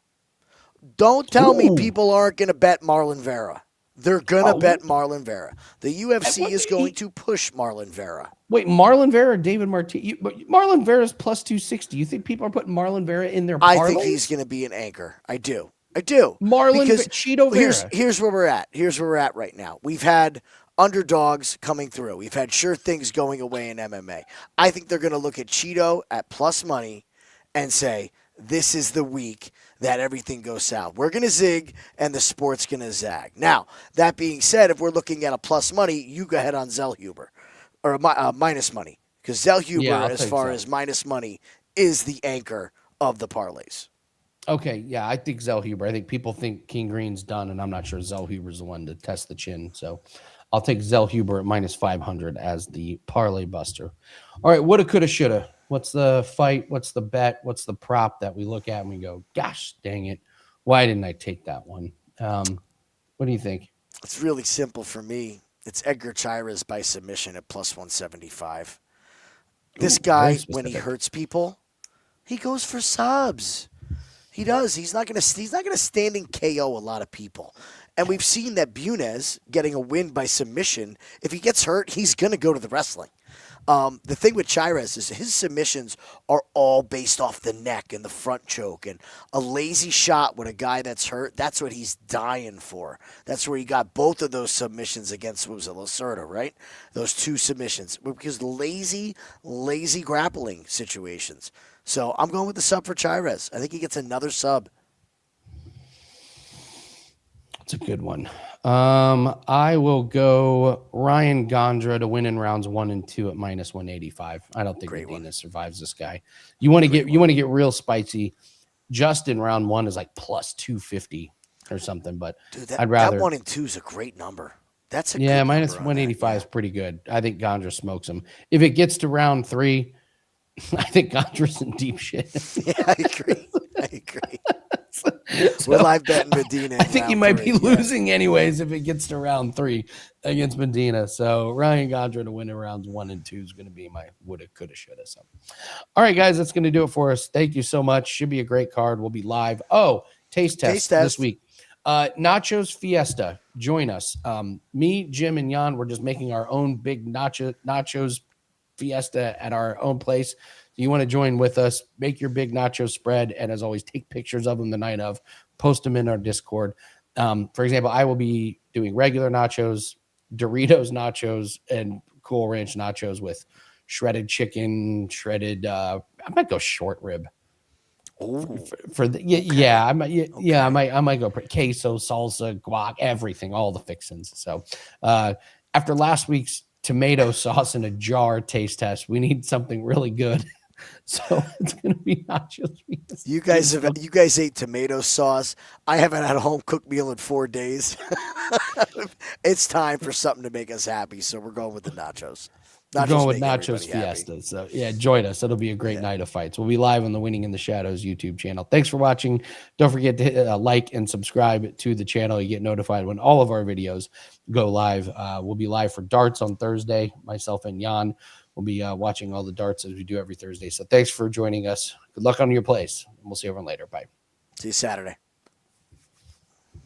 Don't tell me people aren't going to bet Marlon Vera. They're going to bet Marlon Vera. The UFC is going to push Marlon Vera. Wait, Marlon Vera or David Martinez? Marlon Vera's plus 260. You think people are putting Marlon Vera in their parlays? I think he's going to be an anchor. I do. Marlon Cheeto Vera. Here's where we're at. Here's where we're at right now. We've had underdogs coming through. We've had sure things going away in MMA. I think they're going to look at Cheeto at plus money and say, this is the week that everything goes south. We're going to zig and the sport's going to zag. Now, that being said, if we're looking at a plus money, you go ahead on Zellhuber or minus money because Zellhuber, as far as minus money, is the anchor of the parlays. Okay, yeah, I think Zellhuber. I think people think King Green's done, and I'm not sure Zellhuber's the one to test the chin. So I'll take Zellhuber at minus 500 as the parlay buster. All right, woulda, coulda, shoulda. What's the fight? What's the bet? What's the prop that we look at and we go, gosh, dang it, why didn't I take that one? What do you think? It's really simple for me. It's Edgar Chairez by submission at plus 175. This guy, when he hurts people, he goes for subs. He does. He's not gonna standing KO a lot of people. And we've seen that Bunes getting a win by submission. If he gets hurt, he's gonna go to the wrestling. The thing with Chairez is his submissions are all based off the neck and the front choke, and a lazy shot with a guy that's hurt. That's what he's dying for. That's where he got both of those submissions against Lacerda, right? Those two submissions because lazy grappling situations. So I'm going with the sub for Chairez. I think he gets another sub. It's a good one. I will go Ryan Gandra to win in rounds 1 and 2 at minus 185. I don't think Medina survives this guy. You want to get real spicy. Just in round 1 is like plus 250 or something. But dude, I'd rather that 1 and 2 is a great number. That's a minus 185 is pretty good. I think Gandra smokes him. If it gets to round 3, I think Gandra's in deep shit. Yeah, I agree. We're live betting Medina. I think he might be losing anyways if it gets to round 3 against Medina. So Ryan Gandra to win in rounds 1 and 2 is going to be my woulda, coulda, shoulda. So, all right, guys, that's going to do it for us. Thank you so much. Should be a great card. We'll be live. Oh, taste test this week. Nachos Fiesta. Join us. Me, Jim, and Jan, we're just making our own big nachos Fiesta at our own place. You want to join with us, make your big nacho spread, and as always, take pictures of them the night of, post them in our Discord. For example, I will be doing regular nachos, Doritos nachos, and Cool Ranch nachos with shredded chicken, I might go short rib. I might go queso, salsa, guac, everything, all the fixins. So after last week's tomato sauce in a jar taste test, we need something really good. So it's gonna be nachos. You guys ate tomato sauce. I haven't had a home cooked meal in 4 days. It's time for something to make us happy, so we're going with the nachos. We're going with Nachos Fiesta. So yeah, join us. It'll be a great night of fights. We'll be live on the Winning in the Shadows YouTube channel. Thanks for watching. Don't forget to hit like and subscribe to the channel. You get notified when all of our videos go live. We'll be live for darts on Thursday. Myself and Jan will be watching all the darts as we do every Thursday. So thanks for joining us. Good luck on your plays. We'll see everyone later. Bye. See you Saturday.